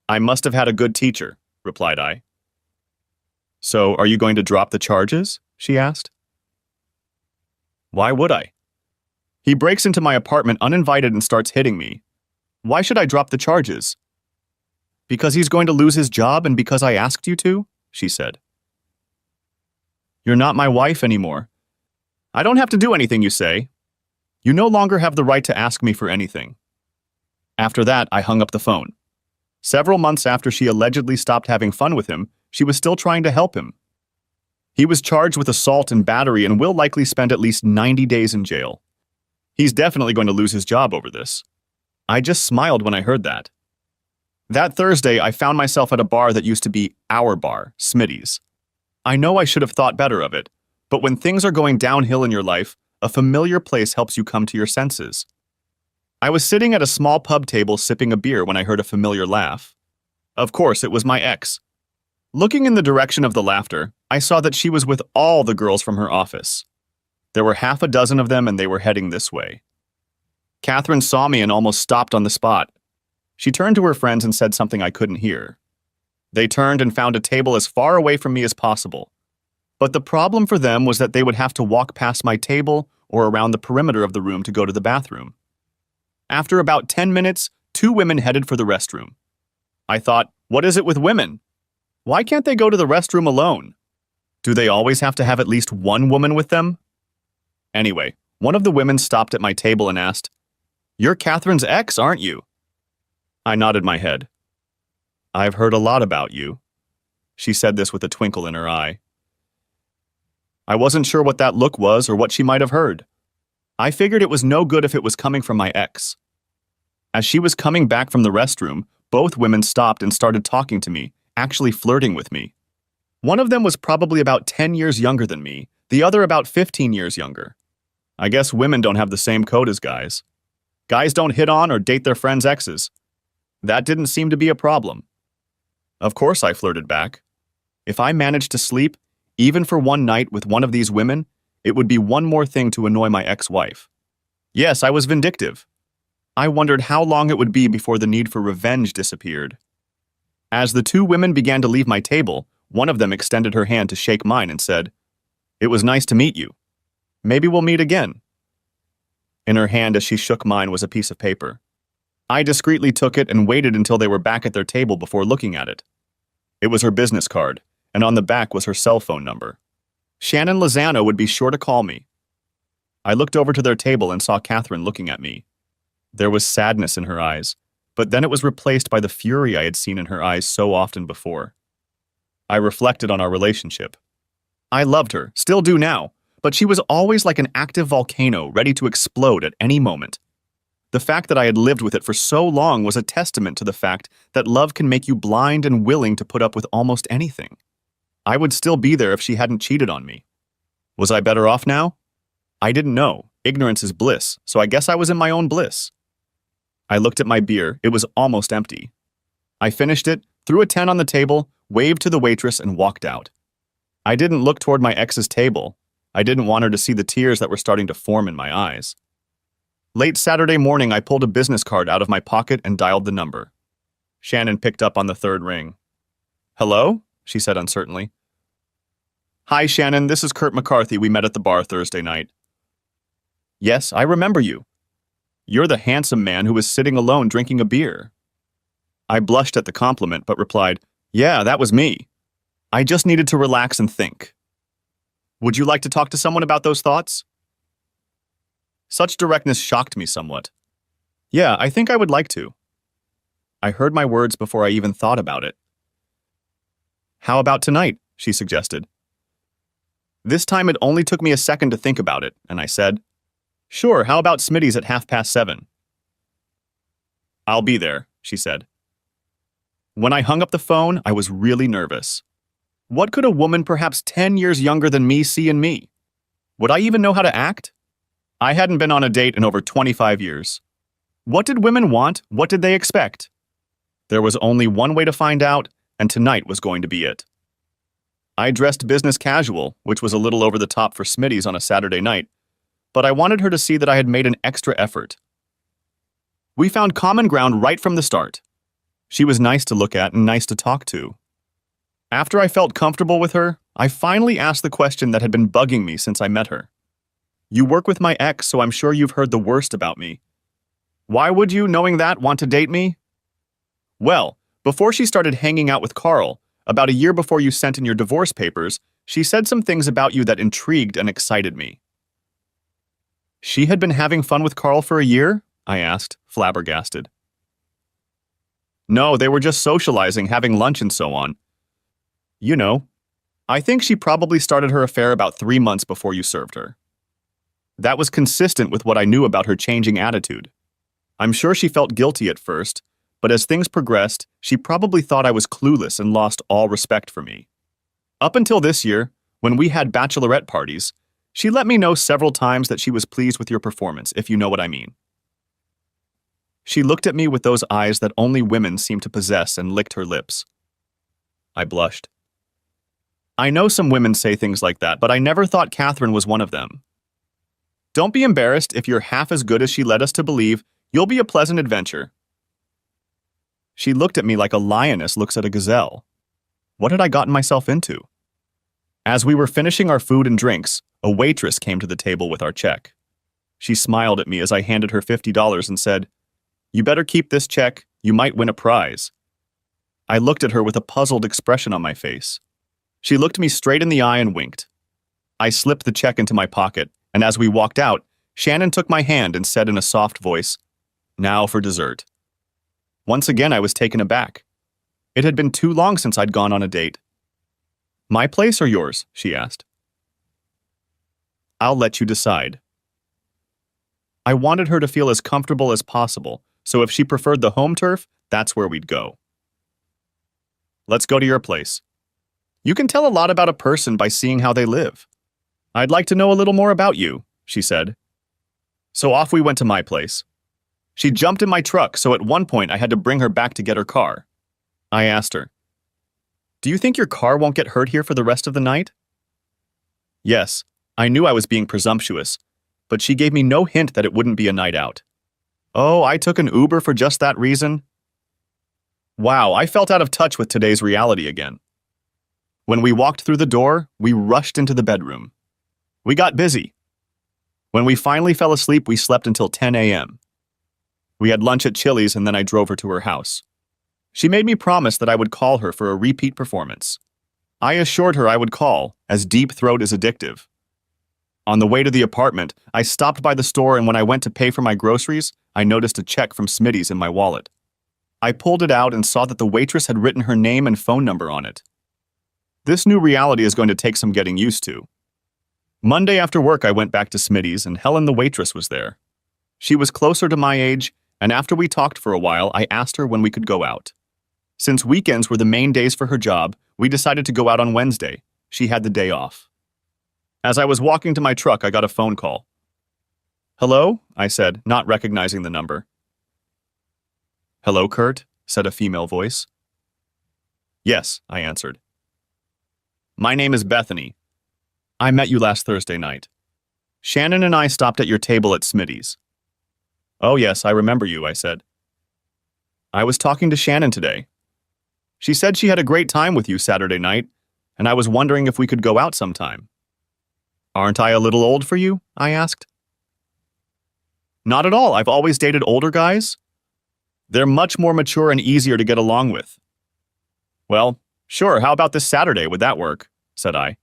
A: I must have had a good teacher, replied I. So, are you going to drop the charges? She asked. Why would I? He breaks into my apartment uninvited and starts hitting me. Why should I drop the charges? Because he's going to lose his job and because I asked you to, she said. You're not my wife anymore. I don't have to do anything you say. You no longer have the right to ask me for anything. After that, I hung up the phone. Several months after she allegedly stopped having fun with him, she was still trying to help him. He was charged with assault and battery and will likely spend at least 90 days in jail. He's definitely going to lose his job over this. I just smiled when I heard that. That Thursday, I found myself at a bar that used to be our bar, Smitty's. I know I should have thought better of it, but when things are going downhill in your life, a familiar place helps you come to your senses. I was sitting at a small pub table sipping a beer when I heard a familiar laugh. Of course, it was my ex. Looking in the direction of the laughter, I saw that she was with all the girls from her office. There were half a dozen of them and they were heading this way. Catherine saw me and almost stopped on the spot. She turned to her friends and said something I couldn't hear. They turned and found a table as far away from me as possible. But the problem for them was that they would have to walk past my table or around the perimeter of the room to go to the bathroom. After about 10 minutes, 2 women headed for the restroom. I thought, what is it with women? Why can't they go to the restroom alone? Do they always have to have at least one woman with them? Anyway, one of the women stopped at my table and asked, "You're Catherine's ex, aren't you?" I nodded my head. "I've heard a lot about you." She said this with a twinkle in her eye. I wasn't sure what that look was or what she might have heard. I figured it was no good if it was coming from my ex. As she was coming back from the restroom, both women stopped and started talking to me, actually flirting with me. One of them was probably about 10 years younger than me, the other about 15 years younger. I guess women don't have the same code as guys. Guys don't hit on or date their friends' exes. That didn't seem to be a problem. Of course I flirted back. If I managed to sleep, even for one night with one of these women, it would be one more thing to annoy my ex-wife. Yes, I was vindictive. I wondered how long it would be before the need for revenge disappeared. As the 2 women began to leave my table, one of them extended her hand to shake mine and said, "It was nice to meet you. Maybe we'll meet again." In her hand as she shook mine was a piece of paper. I discreetly took it and waited until they were back at their table before looking at it. It was her business card, and on the back was her cell phone number. Shannon Lozano would be sure to call me. I looked over to their table and saw Catherine looking at me. There was sadness in her eyes, but then it was replaced by the fury I had seen in her eyes so often before. I reflected on our relationship. I loved her, still do now, but she was always like an active volcano ready to explode at any moment. The fact that I had lived with it for so long was a testament to the fact that love can make you blind and willing to put up with almost anything. I would still be there if she hadn't cheated on me. Was I better off now? I didn't know. Ignorance is bliss, so I guess I was in my own bliss. I looked at my beer. It was almost empty. I finished it, threw a 10 on the table, waved to the waitress, and walked out. I didn't look toward my ex's table. I didn't want her to see the tears that were starting to form in my eyes. Late Saturday morning, I pulled a business card out of my pocket and dialed the number. Shannon picked up on the 3rd ring. "Hello?" she said uncertainly. "Hi, Shannon, this is Kurt McCarthy. We met at the bar Thursday night." "Yes, I remember you. You're the handsome man who was sitting alone drinking a beer." I blushed at the compliment, but replied, "Yeah, that was me. I just needed to relax and think. Would you like to talk to someone about those thoughts?" Such directness shocked me somewhat. "Yeah, I think I would like to." I heard my words before I even thought about it. "How about tonight?" she suggested. This time it only took me a second to think about it, and I said, "Sure, how about Smitty's at 7:30?" "I'll be there," she said. When I hung up the phone, I was really nervous. What could a woman perhaps 10 years younger than me see in me? Would I even know how to act? I hadn't been on a date in over 25 years. What did women want? What did they expect? There was only one way to find out, and tonight was going to be it. I dressed business casual, which was a little over the top for Smitty's on a Saturday night, but I wanted her to see that I had made an extra effort. We found common ground right from the start. She was nice to look at and nice to talk to. After I felt comfortable with her, I finally asked the question that had been bugging me since I met her. You work with my ex, so I'm sure you've heard the worst about me. Why would you, knowing that, want to date me? Well, before she started hanging out with Carl, about a year before you sent in your divorce papers, she said some things about you that intrigued and excited me. She had been having fun with Carl for a year? I asked, flabbergasted. No, they were just socializing, having lunch and so on. You know, I think she probably started her affair about 3 months before you served her. That was consistent with what I knew about her changing attitude. I'm sure she felt guilty at first, but as things progressed, she probably thought I was clueless and lost all respect for me. Up until this year, when we had bachelorette parties, she let me know several times that she was pleased with your performance, if you know what I mean. She looked at me with those eyes that only women seem to possess and licked her lips. I blushed. I know some women say things like that, but I never thought Catherine was one of them. Don't be embarrassed. If you're half as good as she led us to believe, you'll be a pleasant adventure. She looked at me like a lioness looks at a gazelle. What had I gotten myself into? As we were finishing our food and drinks, a waitress came to the table with our check. She smiled at me as I handed her $50 and said, "You better keep this check. You might win a prize." I looked at her with a puzzled expression on my face. She looked me straight in the eye and winked. I slipped the check into my pocket, and as we walked out, Shannon took my hand and said in a soft voice, "Now for dessert." Once again, I was taken aback. It had been too long since I'd gone on a date. "My place or yours?" she asked. "I'll let you decide." I wanted her to feel as comfortable as possible, so if she preferred the home turf, that's where we'd go. "Let's go to your place. You can tell a lot about a person by seeing how they live. I'd like to know a little more about you," she said. So off we went to my place. She jumped in my truck, so at one point I had to bring her back to get her car. I asked her, "Do you think your car won't get hurt here for the rest of the night?" Yes, I knew I was being presumptuous, but she gave me no hint that it wouldn't be a night out. Oh, I took an Uber for just that reason? Wow, I felt out of touch with today's reality again. When we walked through the door, we rushed into the bedroom. We got busy. When we finally fell asleep, we slept until 10 a.m. We had lunch at Chili's and then I drove her to her house. She made me promise that I would call her for a repeat performance. I assured her I would call, as deep throat is addictive. On the way to the apartment, I stopped by the store and when I went to pay for my groceries, I noticed a check from Smitty's in my wallet. I pulled it out and saw that the waitress had written her name and phone number on it. This new reality is going to take some getting used to. Monday after work, I went back to Smitty's and Helen, the waitress, was there. She was closer to my age, and after we talked for a while, I asked her when we could go out. Since weekends were the main days for her job, we decided to go out on Wednesday. She had the day off. As I was walking to my truck, I got a phone call. "Hello?" I said, not recognizing the number. "Hello, Kurt?" said a female voice. "Yes," I answered. "My name is Bethany. I met you last Thursday night. Shannon and I stopped at your table at Smitty's." "Oh yes, I remember you," I said. "I was talking to Shannon today. She said she had a great time with you Saturday night, and I was wondering if we could go out sometime." "Aren't I a little old for you?" I asked. "Not at all. I've always dated older guys. They're much more mature and easier to get along with." "Well, sure, how about this Saturday? Would that work?" said I.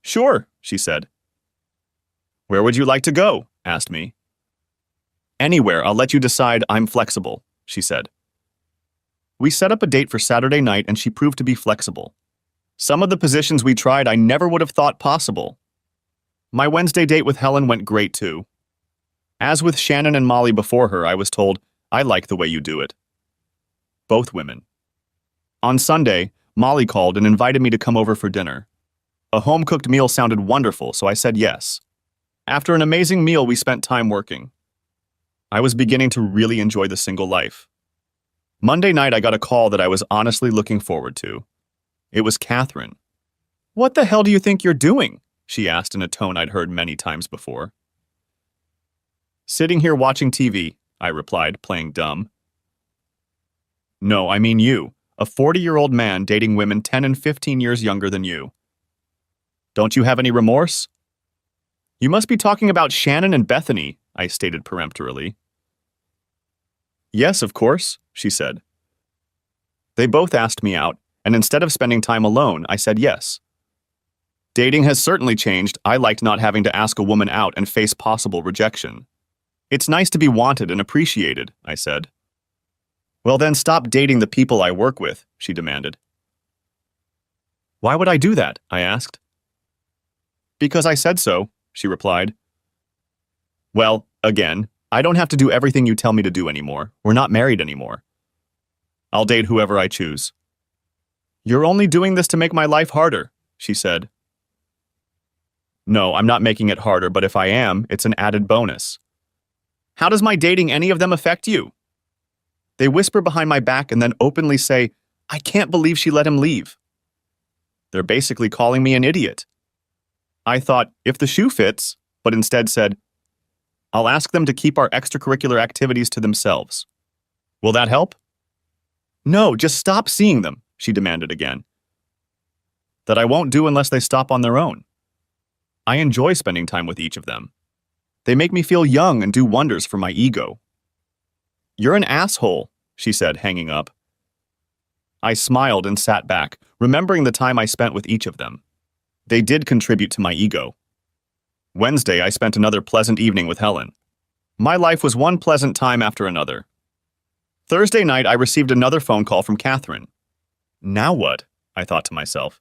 A: "Sure," she said. "Where would you like to go?" asked me. "Anywhere, I'll let you decide. I'm flexible," she said. We set up a date for Saturday night and she proved to be flexible. Some of the positions we tried I never would have thought possible. My Wednesday date with Helen went great too. As with Shannon and Molly before her, I was told, "I like the way you do it." Both women. On Sunday, Molly called and invited me to come over for dinner. A home-cooked meal sounded wonderful, so I said yes. After an amazing meal, we spent time working. I was beginning to really enjoy the single life. Monday night, I got a call that I was honestly looking forward to. It was Catherine. "What the hell do you think you're doing?" she asked in a tone I'd heard many times before. "Sitting here watching TV," I replied, playing dumb. "No, I mean you, a 40-year-old man dating women 10 and 15 years younger than you. Don't you have any remorse?" "You must be talking about Shannon and Bethany," I stated peremptorily. "Yes, of course," she said. They both asked me out, and instead of spending time alone, I said yes. Dating has certainly changed. I liked not having to ask a woman out and face possible rejection. "It's nice to be wanted and appreciated," I said. "Well then stop dating the people I work with," she demanded. "Why would I do that?" I asked. "Because I said so," she replied. "Well, again, I don't have to do everything you tell me to do anymore. We're not married anymore. I'll date whoever I choose." "You're only doing this to make my life harder," she said. "No, I'm not making it harder, but if I am, it's an added bonus." "How does my dating any of them affect you?" They whisper behind my back and then openly say, "I can't believe she let him leave." They're basically calling me an idiot. I thought, if the shoe fits, but instead said, "I'll ask them to keep our extracurricular activities to themselves." Will that help? "No, just stop seeing them," she demanded again. That I won't do unless they stop on their own. I enjoy spending time with each of them. They make me feel young and do wonders for my ego. "You're an asshole," she said, hanging up. I smiled and sat back, remembering the time I spent with each of them. They did contribute to my ego. Wednesday, I spent another pleasant evening with Helen. My life was one pleasant time after another. Thursday night, I received another phone call from Catherine. Now what? I thought to myself.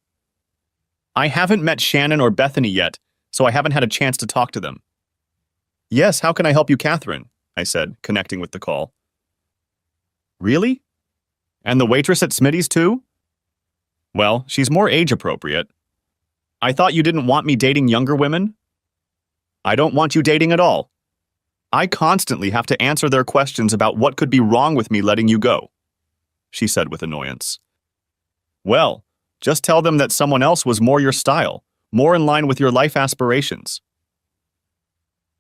A: I haven't met Shannon or Bethany yet, so I haven't had a chance to talk to them. "Yes, how can I help you, Catherine?" I said, connecting with the call. "Really? And the waitress at Smitty's too?" "Well, she's more age-appropriate." "I thought you didn't want me dating younger women?" "I don't want you dating at all. I constantly have to answer their questions about what could be wrong with me letting you go," she said with annoyance. "Well, just tell them that someone else was more your style, more in line with your life aspirations."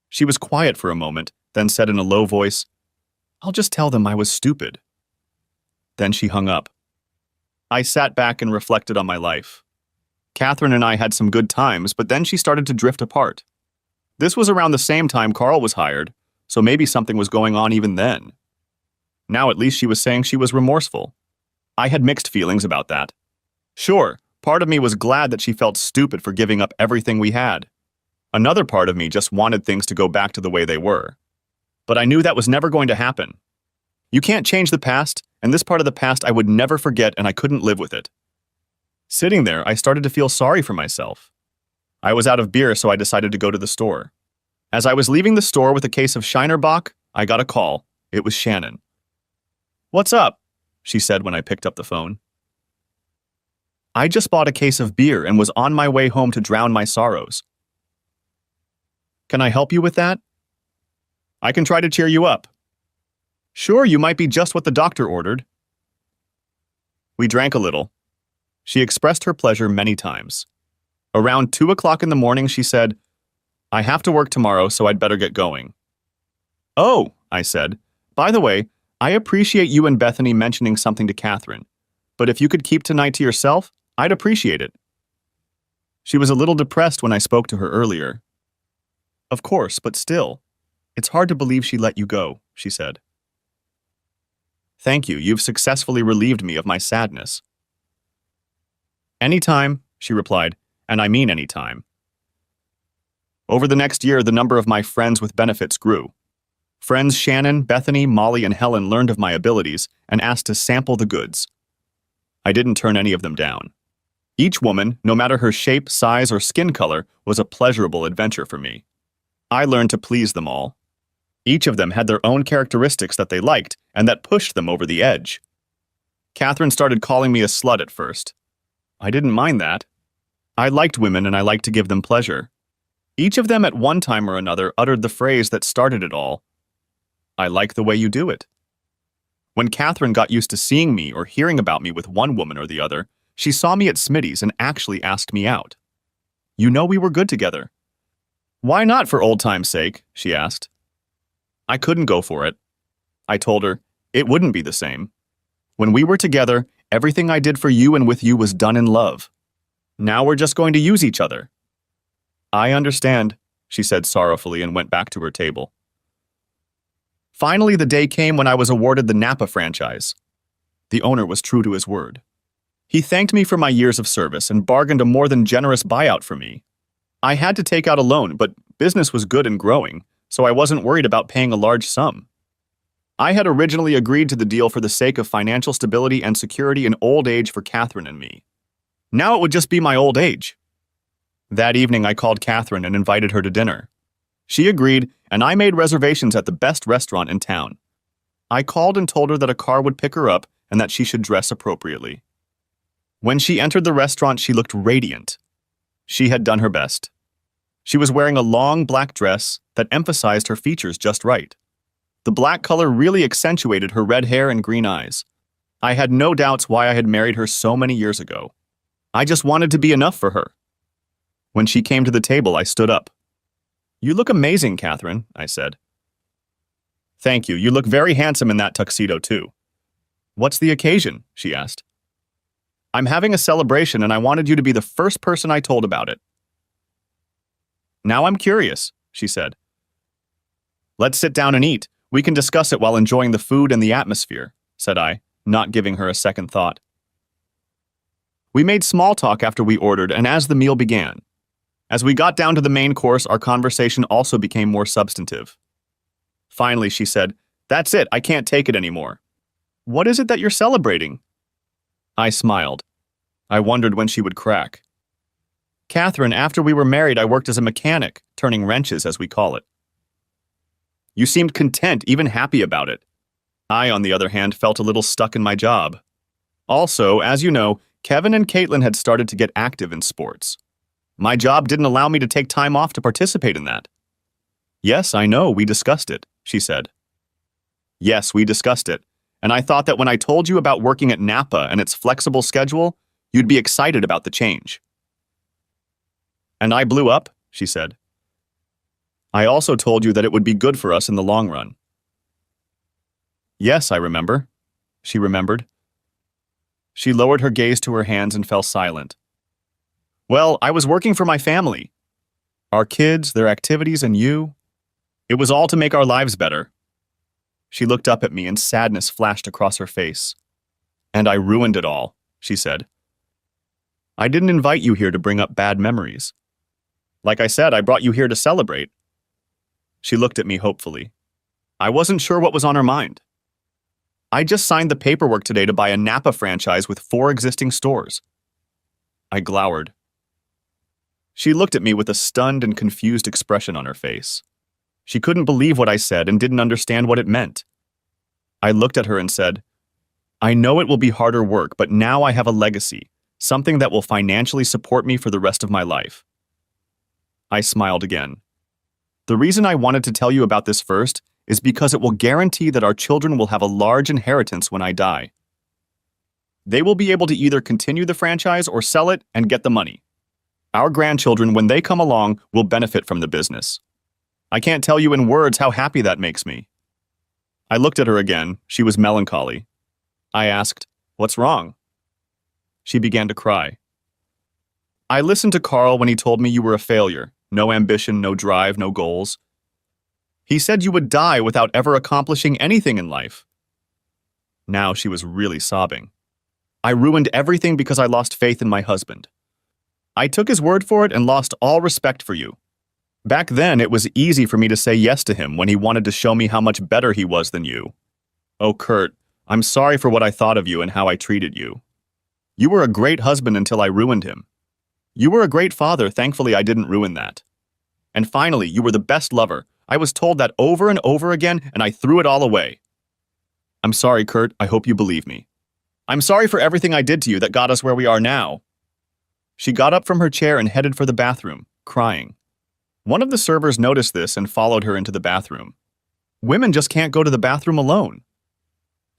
A: She was quiet for a moment, then said in a low voice, "I'll just tell them I was stupid." Then she hung up. I sat back and reflected on my life. Catherine and I had some good times, but then she started to drift apart. This was around the same time Carl was hired, so maybe something was going on even then. Now at least she was saying she was remorseful. I had mixed feelings about that. Sure, part of me was glad that she felt stupid for giving up everything we had. Another part of me just wanted things to go back to the way they were. But I knew that was never going to happen. You can't change the past, and this part of the past I would never forget, and I couldn't live with it. Sitting there, I started to feel sorry for myself. I was out of beer, so I decided to go to the store. As I was leaving the store with a case of Shiner Bock, I got a call. It was Shannon. "What's up?" she said when I picked up the phone. "I just bought a case of beer and was on my way home to drown my sorrows." "Can I help you with that?" "I can try to cheer you up." "Sure, you might be just what the doctor ordered." We drank a little. She expressed her pleasure many times. Around 2 o'clock in the morning, she said, "I have to work tomorrow, so I'd better get going." "Oh," I said, "by the way, I appreciate you and Bethany mentioning something to Catherine, but if you could keep tonight to yourself, I'd appreciate it." She was a little depressed when I spoke to her earlier. "Of course, but still, it's hard to believe she let you go," she said. "Thank you, you've successfully relieved me of my sadness." "Anytime," she replied, "and I mean anytime." Over the next year, the number of my friends with benefits grew. Friends Shannon, Bethany, Molly, and Helen learned of my abilities and asked to sample the goods. I didn't turn any of them down. Each woman, no matter her shape, size, or skin color, was a pleasurable adventure for me. I learned to please them all. Each of them had their own characteristics that they liked and that pushed them over the edge. Catherine started calling me a slut at first. I didn't mind that. I liked women and I liked to give them pleasure. Each of them at one time or another uttered the phrase that started it all. "I like the way you do it." When Catherine got used to seeing me or hearing about me with one woman or the other, She saw me at Smitty's and actually asked me out. You know we were good together. Why not for old time's sake? She asked. I couldn't go for it. I told her, it wouldn't be the same. When we were together, everything I did for you and with you was done in love. Now we're just going to use each other. I understand, she said sorrowfully and went back to her table. Finally, the day came when I was awarded the Napa franchise. The owner was true to his word. He thanked me for my years of service and bargained a more than generous buyout for me. I had to take out a loan, but business was good and growing, so I wasn't worried about paying a large sum. I had originally agreed to the deal for the sake of financial stability and security in old age for Catherine and me. Now it would just be my old age. That evening, I called Catherine and invited her to dinner. She agreed, and I made reservations at the best restaurant in town. I called and told her that a car would pick her up and that she should dress appropriately. When she entered the restaurant, she looked radiant. She had done her best. She was wearing a long black dress that emphasized her features just right. The black color really accentuated her red hair and green eyes. I had no doubts why I had married her so many years ago. I just wanted to be enough for her. When she came to the table, I stood up. You look amazing, Catherine, I said. Thank you. You look very handsome in that tuxedo, too. What's the occasion? She asked. I'm having a celebration, and I wanted you to be the first person I told about it. Now I'm curious, she said. Let's sit down and eat. We can discuss it while enjoying the food and the atmosphere, said I, not giving her a second thought. We made small talk after we ordered and as the meal began. As we got down to the main course, our conversation also became more substantive. Finally, she said, That's it, I can't take it anymore. What is it that you're celebrating? I smiled. I wondered when she would crack. Catherine, after we were married, I worked as a mechanic, turning wrenches, as we call it. You seemed content, even happy about it. I, on the other hand, felt a little stuck in my job. Also, as you know, Kevin and Caitlin had started to get active in sports. My job didn't allow me to take time off to participate in that. Yes, I know, we discussed it, she said. Yes, we discussed it, and I thought that when I told you about working at Napa and its flexible schedule, you'd be excited about the change. And I blew up, she said. I also told you that it would be good for us in the long run. Yes, I remember. She remembered. She lowered her gaze to her hands and fell silent. Well, I was working for my family. Our kids, their activities, and you. It was all to make our lives better. She looked up at me and sadness flashed across her face. And I ruined it all, she said. I didn't invite you here to bring up bad memories. Like I said, I brought you here to celebrate. She looked at me hopefully. I wasn't sure what was on her mind. I just signed the paperwork today to buy a Napa franchise with 4 existing stores. I glowered. She looked at me with a stunned and confused expression on her face. She couldn't believe what I said and didn't understand what it meant. I looked at her and said, I know it will be harder work, but now I have a legacy, something that will financially support me for the rest of my life. I smiled again. The reason I wanted to tell you about this first is because it will guarantee that our children will have a large inheritance when I die. They will be able to either continue the franchise or sell it and get the money. Our grandchildren, when they come along, will benefit from the business. I can't tell you in words how happy that makes me. I looked at her again. She was melancholy. I asked, What's wrong? She began to cry. I listened to Carl when he told me you were a failure. No ambition, no drive, no goals. He said you would die without ever accomplishing anything in life. Now she was really sobbing. I ruined everything because I lost faith in my husband. I took his word for it and lost all respect for you. Back then, it was easy for me to say yes to him when he wanted to show me how much better he was than you. Oh, Kurt, I'm sorry for what I thought of you and how I treated you. You were a great husband until I ruined him. You were a great father, thankfully I didn't ruin that. And finally, you were the best lover. I was told that over and over again, and I threw it all away. I'm sorry, Kurt, I hope you believe me. I'm sorry for everything I did to you that got us where we are now. She got up from her chair and headed for the bathroom, crying. One of the servers noticed this and followed her into the bathroom. Women just can't go to the bathroom alone.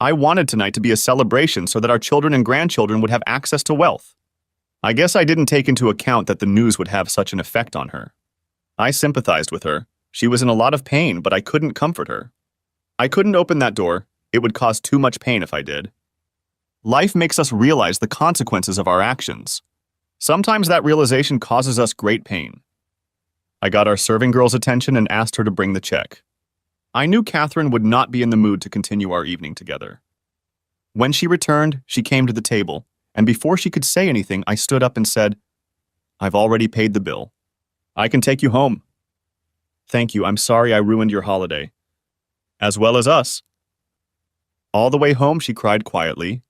A: I wanted tonight to be a celebration so that our children and grandchildren would have access to wealth. I guess I didn't take into account that the news would have such an effect on her. I sympathized with her. She was in a lot of pain, but I couldn't comfort her. I couldn't open that door. It would cause too much pain if I did. Life makes us realize the consequences of our actions. Sometimes that realization causes us great pain. I got our serving girl's attention and asked her to bring the check. I knew Catherine would not be in the mood to continue our evening together. When she returned, she came to the table, and before she could say anything, I stood up and said, "I've already paid the bill. I can take you home." "Thank you, I'm sorry I ruined your holiday." "As well as us." All the way home, she cried quietly.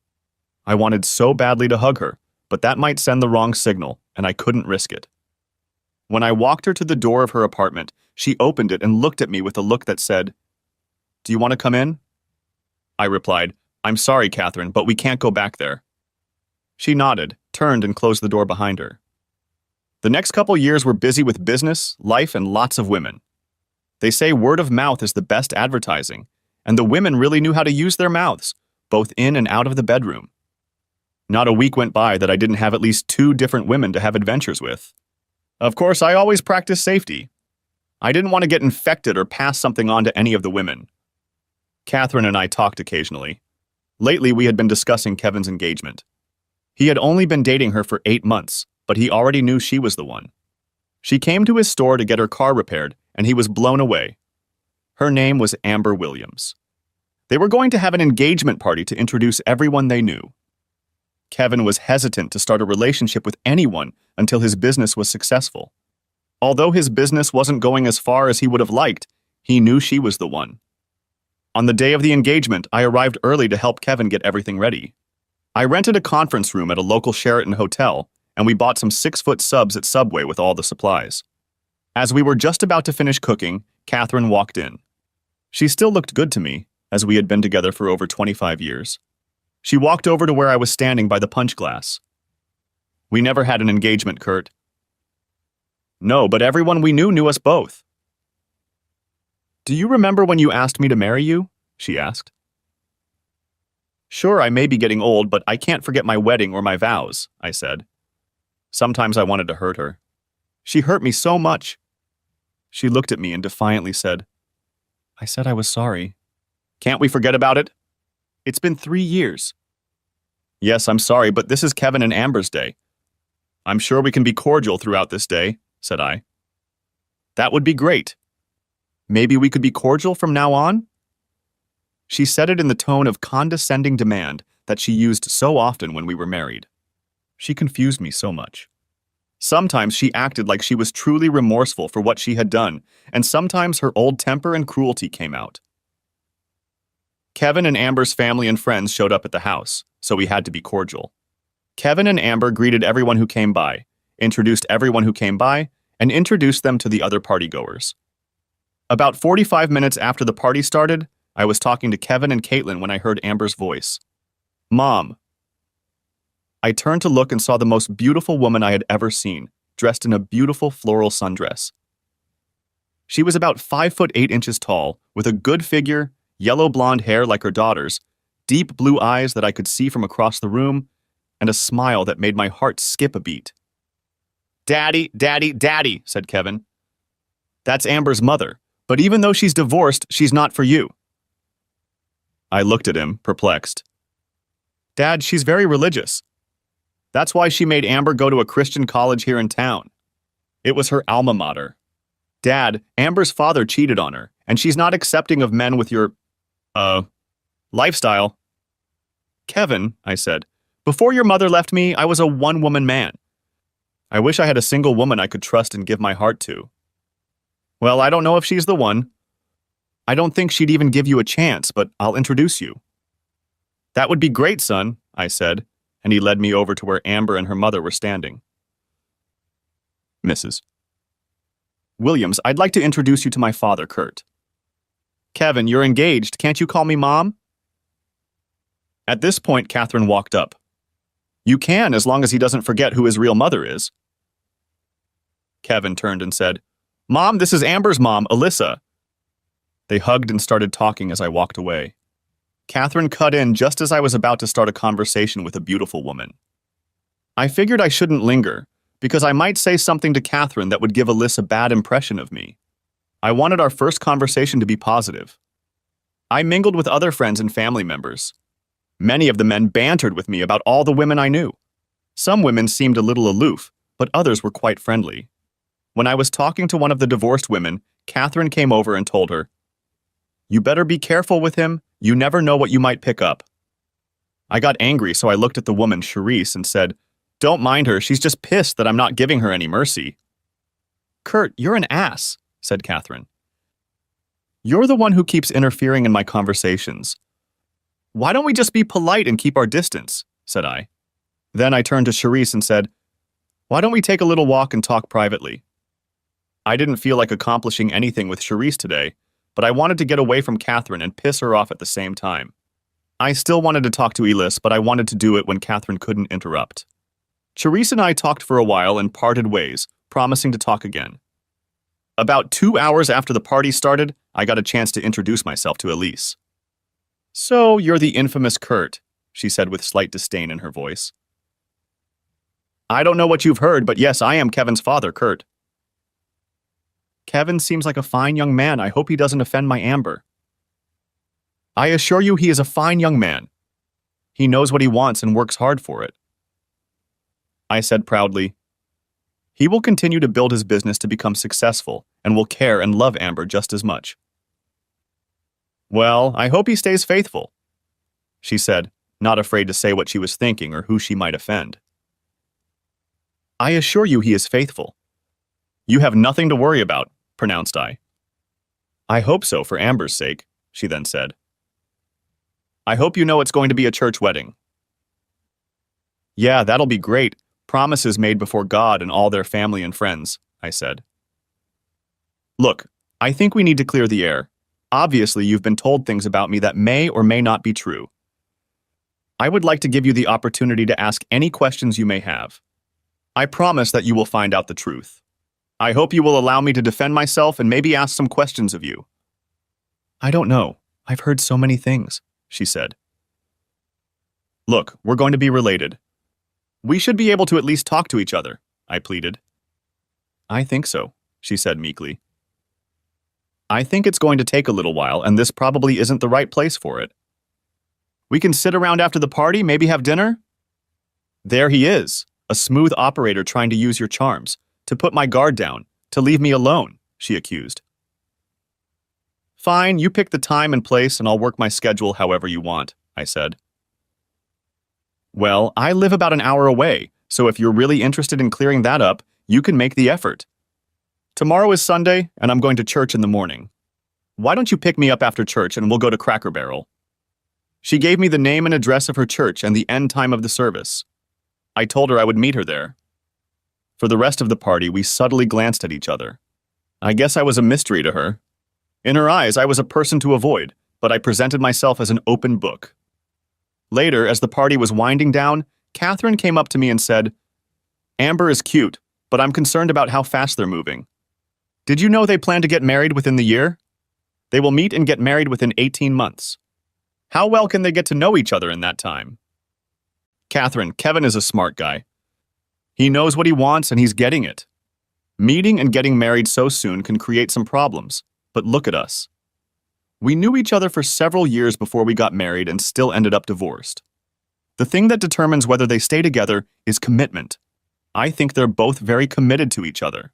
A: I wanted so badly to hug her, but that might send the wrong signal, and I couldn't risk it. When I walked her to the door of her apartment, she opened it and looked at me with a look that said, "Do you want to come in?" I replied, "I'm sorry, Catherine, but we can't go back there." She nodded, turned, and closed the door behind her. The next couple years were busy with business, life, and lots of women. They say word of mouth is the best advertising, and the women really knew how to use their mouths, both in and out of the bedroom. Not a week went by that I didn't have at least 2 different women to have adventures with. Of course, I always practiced safety. I didn't want to get infected or pass something on to any of the women. Catherine and I talked occasionally. Lately, we had been discussing Kevin's engagement. He had only been dating her for 8 months, but he already knew she was the one. She came to his store to get her car repaired, and he was blown away. Her name was Amber Williams. They were going to have an engagement party to introduce everyone they knew. Kevin was hesitant to start a relationship with anyone until his business was successful. Although his business wasn't going as far as he would have liked, he knew she was the one. On the day of the engagement, I arrived early to help Kevin get everything ready. I rented a conference room at a local Sheraton hotel, and we bought some 6-foot subs at Subway with all the supplies. As we were just about to finish cooking, Catherine walked in. She still looked good to me, as we had been together for over 25 years. She walked over to where I was standing by the punch glass. "We never had an engagement, Kurt." "No, but everyone we knew us both." "Do you remember when you asked me to marry you?" she asked. "Sure, I may be getting old, but I can't forget my wedding or my vows," I said. Sometimes I wanted to hurt her. She hurt me so much. She looked at me and defiantly said, "I said I was sorry." "Can't we forget about it?" "It's been 3 years." "Yes, I'm sorry, but this is Kevin and Amber's day." "I'm sure we can be cordial throughout this day," said I. "That would be great. Maybe we could be cordial from now on?" She said it in the tone of condescending demand that she used so often when we were married. She confused me so much. Sometimes she acted like she was truly remorseful for what she had done, and sometimes her old temper and cruelty came out. Kevin and Amber's family and friends showed up at the house, so we had to be cordial. Kevin and Amber greeted everyone who came by, introduced everyone who came by, and introduced them to the other partygoers. About 45 minutes after the party started, I was talking to Kevin and Caitlin when I heard Amber's voice. "Mom." I turned to look and saw the most beautiful woman I had ever seen, dressed in a beautiful floral sundress. She was about 5'8" tall, with a good figure, yellow blonde hair like her daughter's, deep blue eyes that I could see from across the room, and a smile that made my heart skip a beat. "Daddy, Daddy, Daddy," said Kevin. "That's Amber's mother, but even though she's divorced, she's not for you." I looked at him, perplexed. "Dad, she's very religious. That's why she made Amber go to a Christian college here in town. It was her alma mater. Dad, Amber's father cheated on her, and she's not accepting of men with your, lifestyle." "Kevin," I said, "before your mother left me, I was a one-woman man. I wish I had a single woman I could trust and give my heart to." "Well, I don't know if she's the one. I don't think she'd even give you a chance, but I'll introduce you." "That would be great, son," I said, and he led me over to where Amber and her mother were standing. "Mrs. Williams, I'd like to introduce you to my father, Kurt." "Kevin, you're engaged. Can't you call me Mom?" At this point, Catherine walked up. "You can, as long as he doesn't forget who his real mother is." Kevin turned and said, "Mom, this is Amber's mom, Alyssa." They hugged and started talking as I walked away. Catherine cut in just as I was about to start a conversation with a beautiful woman. I figured I shouldn't linger, because I might say something to Catherine that would give Alyssa a bad impression of me. I wanted our first conversation to be positive. I mingled with other friends and family members. Many of the men bantered with me about all the women I knew. Some women seemed a little aloof, but others were quite friendly. When I was talking to one of the divorced women, Catherine came over and told her, "You better be careful with him. You never know what you might pick up." I got angry, so I looked at the woman, Charisse, and said, "Don't mind her. She's just pissed that I'm not giving her any mercy." "Kurt, you're an ass," said Catherine. "You're the one who keeps interfering in my conversations." "Why don't we just be polite and keep our distance?" said I. Then I turned to Charisse and said, "Why don't we take a little walk and talk privately?" I didn't feel like accomplishing anything with Charisse today, but I wanted to get away from Catherine and piss her off at the same time. I still wanted to talk to Elise, but I wanted to do it when Catherine couldn't interrupt. Charisse and I talked for a while and parted ways, promising to talk again. About 2 hours after the party started, I got a chance to introduce myself to Elise. "So, you're the infamous Kurt," she said with slight disdain in her voice. "I don't know what you've heard, but yes, I am Kevin's father, Kurt." "Kevin seems like a fine young man. I hope he doesn't offend my Amber." "I assure you he is a fine young man. He knows what he wants and works hard for it." I said proudly, "He will continue to build his business to become successful and will care and love Amber just as much." "Well, I hope he stays faithful," she said, not afraid to say what she was thinking or who she might offend. "I assure you he is faithful." "You have nothing to worry about," pronounced I. "I hope so for Amber's sake," she then said. "I hope you know it's going to be a church wedding." "Yeah, that'll be great. Promises made before God and all their family and friends," I said. "Look, I think we need to clear the air. Obviously, you've been told things about me that may or may not be true. I would like to give you the opportunity to ask any questions you may have. I promise that you will find out the truth. I hope you will allow me to defend myself and maybe ask some questions of you." "I don't know. I've heard so many things," she said. "Look, we're going to be related. We should be able to at least talk to each other," I pleaded. "I think so," she said meekly. "I think it's going to take a little while, and this probably isn't the right place for it. We can sit around after the party, maybe have dinner?" "There he is, a smooth operator trying to use your charms, to put my guard down, to leave me alone," she accused. "Fine, you pick the time and place and I'll work my schedule however you want," I said. "Well, I live about an hour away, so if you're really interested in clearing that up, you can make the effort. Tomorrow is Sunday, and I'm going to church in the morning. Why don't you pick me up after church and we'll go to Cracker Barrel?" She gave me the name and address of her church and the end time of the service. I told her I would meet her there. For the rest of the party, we subtly glanced at each other. I guess I was a mystery to her. In her eyes, I was a person to avoid, but I presented myself as an open book. Later, as the party was winding down, Catherine came up to me and said, "Amber is cute, but I'm concerned about how fast they're moving. Did you know they plan to get married within the year? They will meet and get married within 18 months. How well can they get to know each other in that time?" "Catherine, Kevin is a smart guy. He knows what he wants and he's getting it. Meeting and getting married so soon can create some problems, but look at us. We knew each other for several years before we got married and still ended up divorced. The thing that determines whether they stay together is commitment. I think they're both very committed to each other."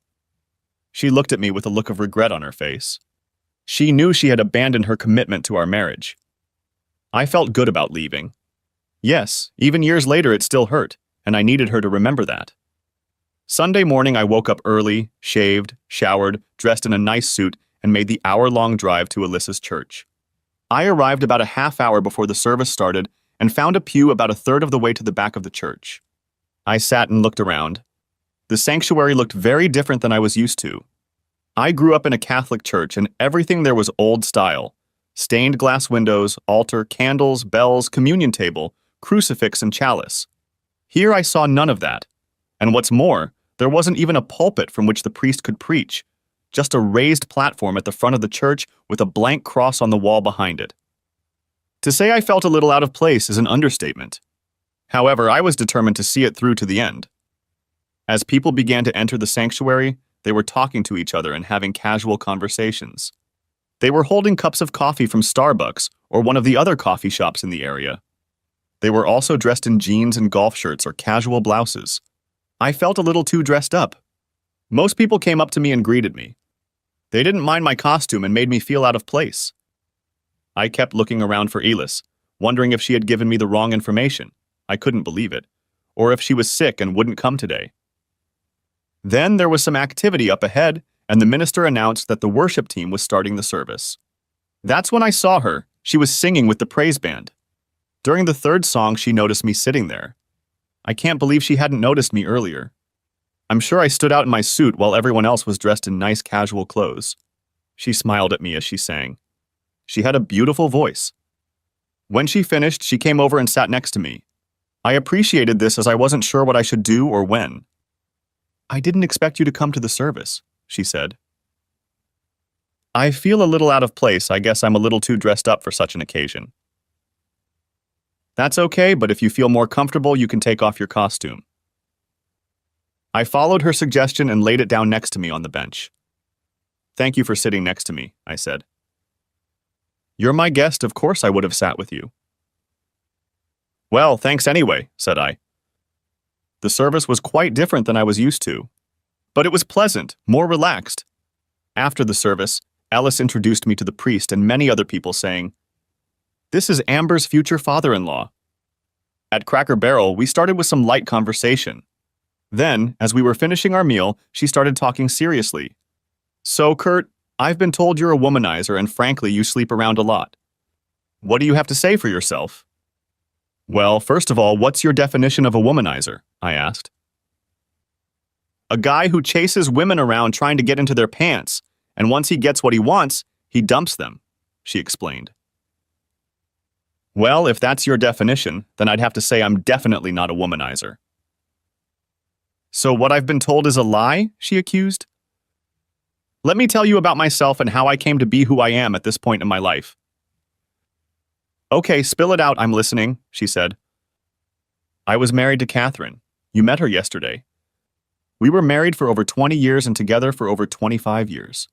A: She looked at me with a look of regret on her face. She knew she had abandoned her commitment to our marriage. I felt good about leaving. Yes, even years later it still hurt, and I needed her to remember that. Sunday morning I woke up early, shaved, showered, dressed in a nice suit, and made the hour-long drive to Alyssa's church. I arrived about a half hour before the service started and found a pew about a third of the way to the back of the church. I sat and looked around. The sanctuary looked very different than I was used to. I grew up in a Catholic church and everything there was old style. Stained glass windows, altar, candles, bells, communion table, crucifix, and chalice. Here I saw none of that. And what's more, there wasn't even a pulpit from which the priest could preach. Just a raised platform at the front of the church with a blank cross on the wall behind it. To say I felt a little out of place is an understatement. However, I was determined to see it through to the end. As people began to enter the sanctuary, they were talking to each other and having casual conversations. They were holding cups of coffee from Starbucks or one of the other coffee shops in the area. They were also dressed in jeans and golf shirts or casual blouses. I felt a little too dressed up. Most people came up to me and greeted me. They didn't mind my costume and made me feel out of place. I kept looking around for Elis, wondering if she had given me the wrong information. I couldn't believe it. Or if she was sick and wouldn't come today. Then there was some activity up ahead, and the minister announced that the worship team was starting the service. That's when I saw her. She was singing with the praise band. During the third song, she noticed me sitting there. I can't believe she hadn't noticed me earlier. I'm sure I stood out in my suit while everyone else was dressed in nice casual clothes. She smiled at me as she sang. She had a beautiful voice. When she finished, she came over and sat next to me. I appreciated this as I wasn't sure what I should do or when. I didn't expect you to come to the service, she said. I feel a little out of place. I guess I'm a little too dressed up for such an occasion. That's okay, but if you feel more comfortable, you can take off your costume. I followed her suggestion and laid it down next to me on the bench. Thank you for sitting next to me, I said. You're my guest, of course I would have sat with you. Well, thanks anyway, said I. The service was quite different than I was used to. But it was pleasant, more relaxed. After the service, Alice introduced me to the priest and many other people saying, "This is Amber's future father-in-law." At Cracker Barrel, we started with some light conversation. Then, as we were finishing our meal, she started talking seriously. "So, Kurt, I've been told you're a womanizer and frankly you sleep around a lot. What do you have to say for yourself?" "Well, first of all, what's your definition of a womanizer?" I asked. "A guy who chases women around trying to get into their pants, and once he gets what he wants, he dumps them," she explained. "Well, if that's your definition, then I'd have to say I'm definitely not a womanizer." "So what I've been told is a lie?" she accused. "Let me tell you about myself and how I came to be who I am at this point in my life." "Okay, spill it out, I'm listening," she said. "I was married to Catherine. You met her yesterday. We were married for over 20 years and together for over 25 years.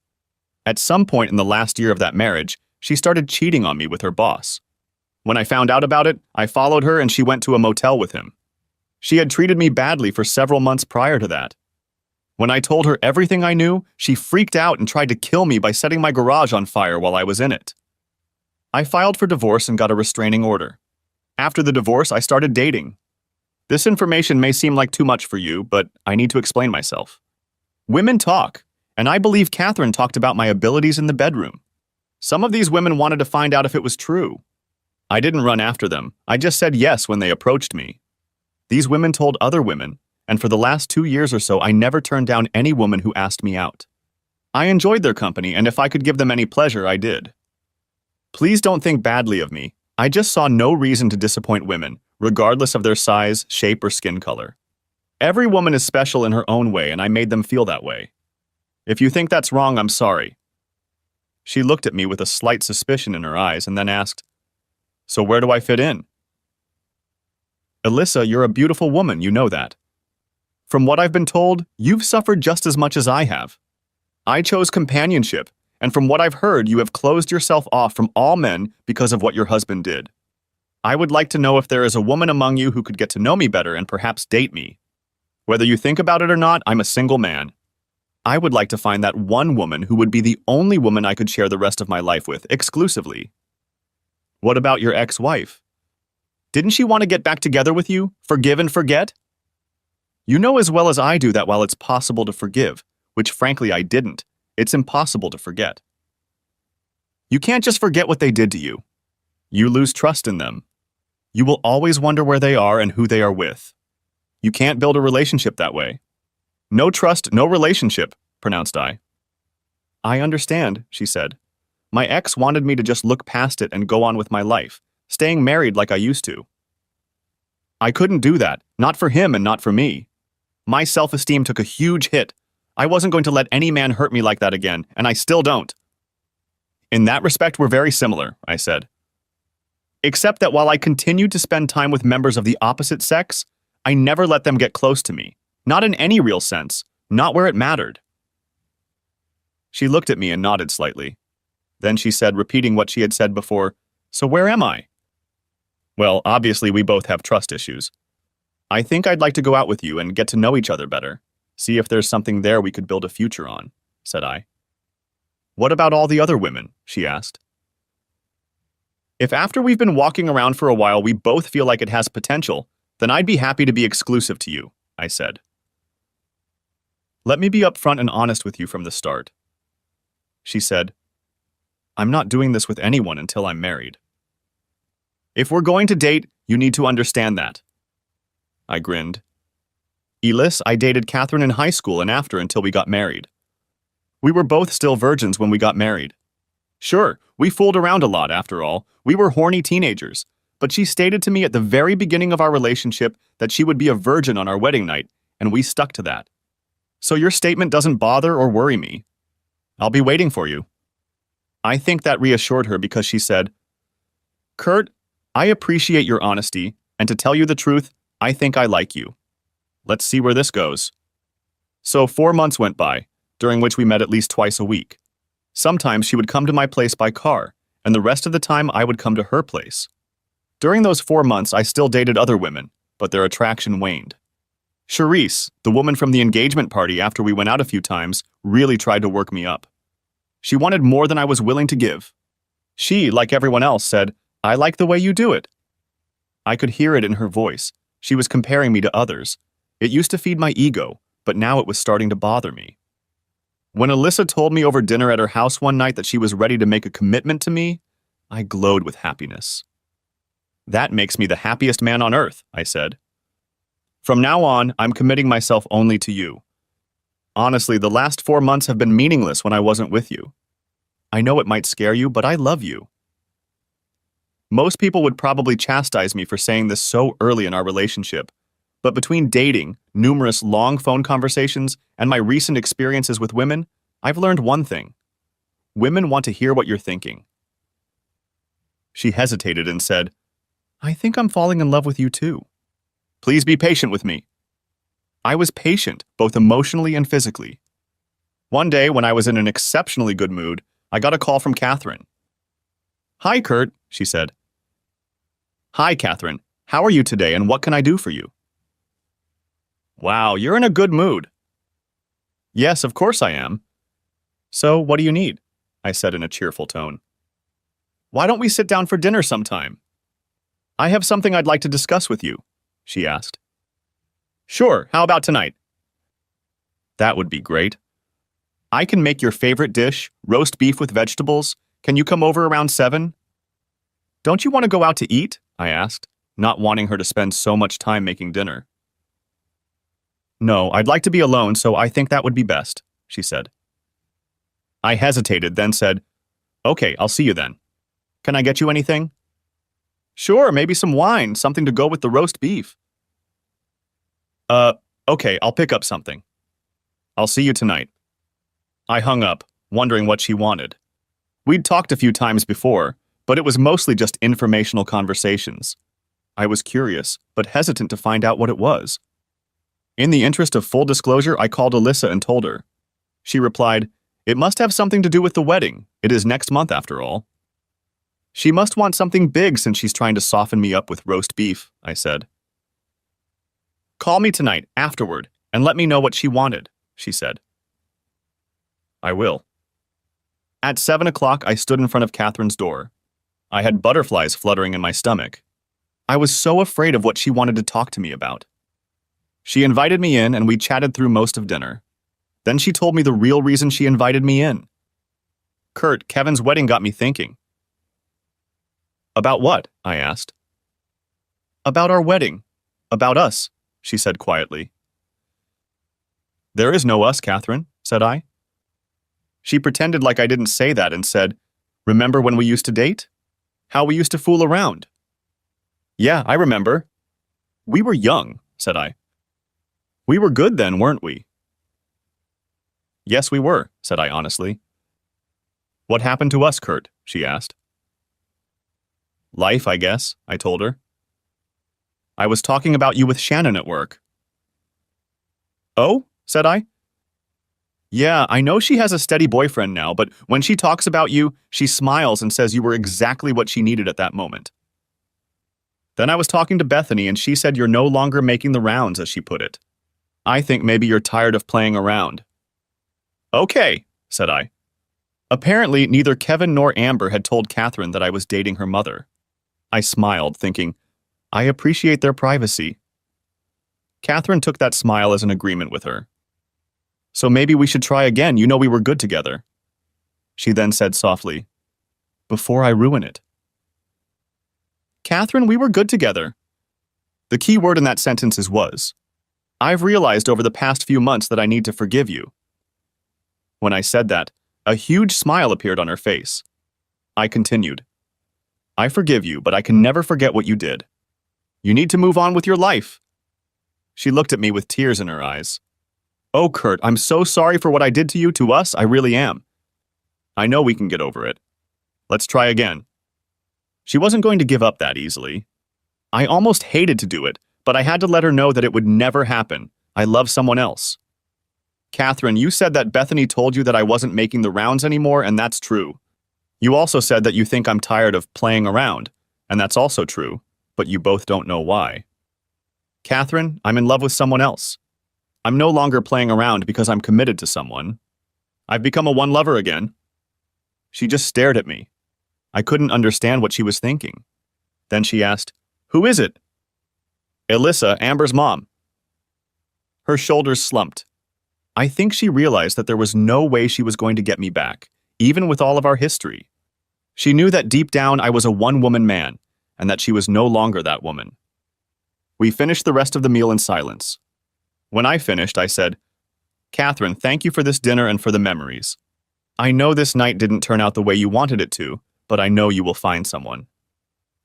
A: At some point in the last year of that marriage, she started cheating on me with her boss. When I found out about it, I followed her and she went to a motel with him. She had treated me badly for several months prior to that. When I told her everything I knew, she freaked out and tried to kill me by setting my garage on fire while I was in it. I filed for divorce and got a restraining order. After the divorce, I started dating. This information may seem like too much for you, but I need to explain myself. Women talk, and I believe Catherine talked about my abilities in the bedroom. Some of these women wanted to find out if it was true. I didn't run after them. I just said yes when they approached me. These women told other women, and for the last 2 years or so, I never turned down any woman who asked me out. I enjoyed their company, and if I could give them any pleasure, I did. Please don't think badly of me. I just saw no reason to disappoint women, regardless of their size, shape, or skin color. Every woman is special in her own way, and I made them feel that way. If you think that's wrong, I'm sorry." She looked at me with a slight suspicion in her eyes and then asked, "So where do I fit in?" "Alyssa, you're a beautiful woman, you know that. From what I've been told, you've suffered just as much as I have. I chose companionship, and from what I've heard, you have closed yourself off from all men because of what your husband did. I would like to know if there is a woman among you who could get to know me better and perhaps date me. Whether you think about it or not, I'm a single man. I would like to find that one woman who would be the only woman I could share the rest of my life with, exclusively." "What about your ex-wife? Didn't she want to get back together with you? Forgive and forget?" "You know as well as I do that while it's possible to forgive, which frankly I didn't, it's impossible to forget. You can't just forget what they did to you. You lose trust in them. You will always wonder where they are and who they are with. You can't build a relationship that way. No trust, no relationship," pronounced I. "I understand," she said. "My ex wanted me to just look past it and go on with my life, staying married like I used to. I couldn't do that, not for him and not for me. My self-esteem took a huge hit. I wasn't going to let any man hurt me like that again, and I still don't." "In that respect, we're very similar," I said. Except that while I continued to spend time with members of the opposite sex, I never let them get close to me. Not in any real sense. Not where it mattered. She looked at me and nodded slightly. Then she said, repeating what she had said before, "So where am I?" Well, obviously we both have trust issues. I think I'd like to go out with you and get to know each other better. See if there's something there we could build a future on, said I. What about all the other women? She asked. If after we've been walking around for a while we both feel like it has potential, then I'd be happy to be exclusive to you, I said. Let me be upfront and honest with you from the start. She said, I'm not doing this with anyone until I'm married. If we're going to date, you need to understand that. I grinned. Elise, I dated Catherine in high school and after until we got married. We were both still virgins when we got married. Sure, we fooled around a lot after all. We were horny teenagers. But she stated to me at the very beginning of our relationship that she would be a virgin on our wedding night, and we stuck to that. So your statement doesn't bother or worry me. I'll be waiting for you. I think that reassured her because she said, Kurt, I appreciate your honesty, and to tell you the truth, I think I like you. Let's see where this goes. So 4 months went by, during which we met at least twice a week. Sometimes she would come to my place by car, and the rest of the time I would come to her place. During those 4 months, I still dated other women, but their attraction waned. Charisse, the woman from the engagement party after we went out a few times, really tried to work me up. She wanted more than I was willing to give. She, like everyone else, said, I like the way you do it. I could hear it in her voice. She was comparing me to others. It used to feed my ego, but now it was starting to bother me. When Alyssa told me over dinner at her house one night that she was ready to make a commitment to me, I glowed with happiness. That makes me the happiest man on earth, I said. From now on, I'm committing myself only to you. Honestly, the last 4 months have been meaningless when I wasn't with you. I know it might scare you, but I love you. Most people would probably chastise me for saying this so early in our relationship, but between dating, numerous long phone conversations, and my recent experiences with women, I've learned one thing. Women want to hear what you're thinking. She hesitated and said, I think I'm falling in love with you too. Please be patient with me. I was patient, both emotionally and physically. One day, when I was in an exceptionally good mood, I got a call from Catherine. Hi, Kurt, she said. Hi, Catherine. How are you today, and what can I do for you? Wow, you're in a good mood. Yes, of course I am. So, what do you need? I said in a cheerful tone. Why don't we sit down for dinner sometime? I have something I'd like to discuss with you, she asked. Sure, how about tonight? That would be great. I can make your favorite dish, roast beef with vegetables. Can you come over around 7? Don't you want to go out to eat? I asked, not wanting her to spend so much time making dinner. No, I'd like to be alone, so I think that would be best, she said. I hesitated, then said, Okay, I'll see you then. Can I get you anything? Sure, maybe some wine, something to go with the roast beef. Okay, I'll pick up something. I'll see you tonight. I hung up, wondering what she wanted. We'd talked a few times before, but it was mostly just informational conversations. I was curious, but hesitant to find out what it was. In the interest of full disclosure, I called Alyssa and told her. She replied, It must have something to do with the wedding. It is next month after all. She must want something big since she's trying to soften me up with roast beef, I said. Call me tonight, afterward, and let me know what she wanted, she said. I will. At 7 o'clock, I stood in front of Catherine's door. I had butterflies fluttering in my stomach. I was so afraid of what she wanted to talk to me about. She invited me in, and we chatted through most of dinner. Then she told me the real reason she invited me in. Kurt, Kevin's wedding got me thinking. About what? I asked. About our wedding. About us, she said quietly. There is no us, Catherine, said I. She pretended like I didn't say that and said, Remember when we used to date? How we used to fool around? Yeah, I remember. We were young, said I. We were good then, weren't we? Yes, we were, said I honestly. What happened to us, Kurt? She asked. Life, I guess, I told her. I was talking about you with Shannon at work. Oh, said I. Yeah, I know she has a steady boyfriend now, but when she talks about you, she smiles and says you were exactly what she needed at that moment. Then I was talking to Bethany and she said you're no longer making the rounds, as she put it. I think maybe you're tired of playing around. Okay, said I. Apparently, neither Kevin nor Amber had told Catherine that I was dating her mother. I smiled, thinking, I appreciate their privacy. Catherine took that smile as an agreement with her. So maybe we should try again. You know we were good together. She then said softly, before I ruin it. Catherine, we were good together. The key word in that sentence is was. I've realized over the past few months that I need to forgive you. When I said that, a huge smile appeared on her face. I continued, I forgive you, but I can never forget what you did. You need to move on with your life. She looked at me with tears in her eyes. Oh, Kurt, I'm so sorry for what I did to you, to us, I really am. I know we can get over it. Let's try again. She wasn't going to give up that easily. I almost hated to do it, but I had to let her know that it would never happen. I love someone else. Catherine, you said that Bethany told you that I wasn't making the rounds anymore, and that's true. You also said that you think I'm tired of playing around, and that's also true, but you both don't know why. Catherine, I'm in love with someone else. I'm no longer playing around because I'm committed to someone. I've become a one lover again. She just stared at me. I couldn't understand what she was thinking. Then she asked, Who is it? Alyssa, Amber's mom. Her shoulders slumped. I think she realized that there was no way she was going to get me back, even with all of our history. She knew that deep down I was a one-woman man, and that she was no longer that woman. We finished the rest of the meal in silence. When I finished, I said, Catherine, thank you for this dinner and for the memories. I know this night didn't turn out the way you wanted it to, but I know you will find someone.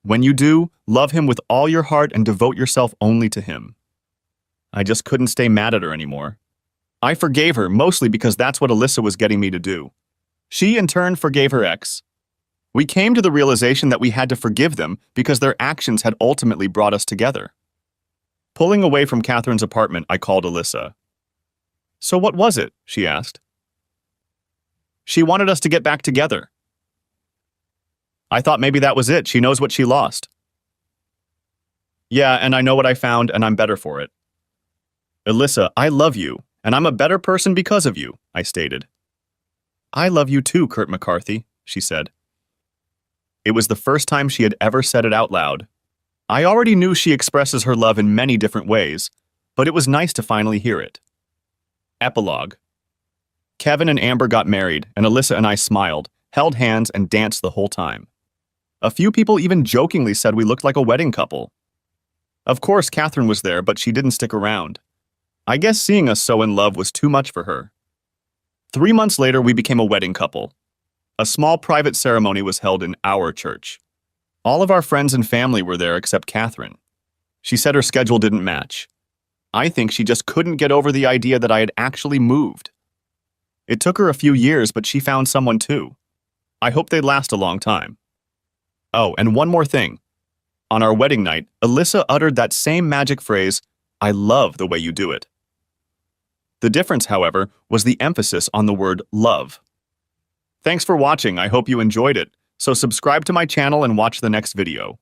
A: When you do, love him with all your heart and devote yourself only to him. I just couldn't stay mad at her anymore. I forgave her mostly because that's what Alyssa was getting me to do. She, in turn, forgave her ex. We came to the realization that we had to forgive them because their actions had ultimately brought us together. Pulling away from Catherine's apartment, I called Alyssa. So what was it? She asked. She wanted us to get back together. I thought maybe that was it. She knows what she lost. Yeah, and I know what I found, and I'm better for it. Alyssa, I love you, and I'm a better person because of you, I stated. I love you too, Kurt McCarthy, she said. It was the first time she had ever said it out loud. I already knew she expresses her love in many different ways, but it was nice to finally hear it. Epilogue. Kevin and Amber got married, and Alyssa and I smiled, held hands, and danced the whole time. A few people even jokingly said we looked like a wedding couple. Of course, Catherine was there, but she didn't stick around. I guess seeing us so in love was too much for her. 3 months later, we became a wedding couple. A small private ceremony was held in our church. All of our friends and family were there except Catherine. She said her schedule didn't match. I think she just couldn't get over the idea that I had actually moved. It took her a few years, but she found someone too. I hope they'd last a long time. Oh, and one more thing. On our wedding night, Alyssa uttered that same magic phrase, I love the way you do it. The difference, however, was the emphasis on the word love. Thanks for watching. I hope you enjoyed it. So subscribe to my channel and watch the next video.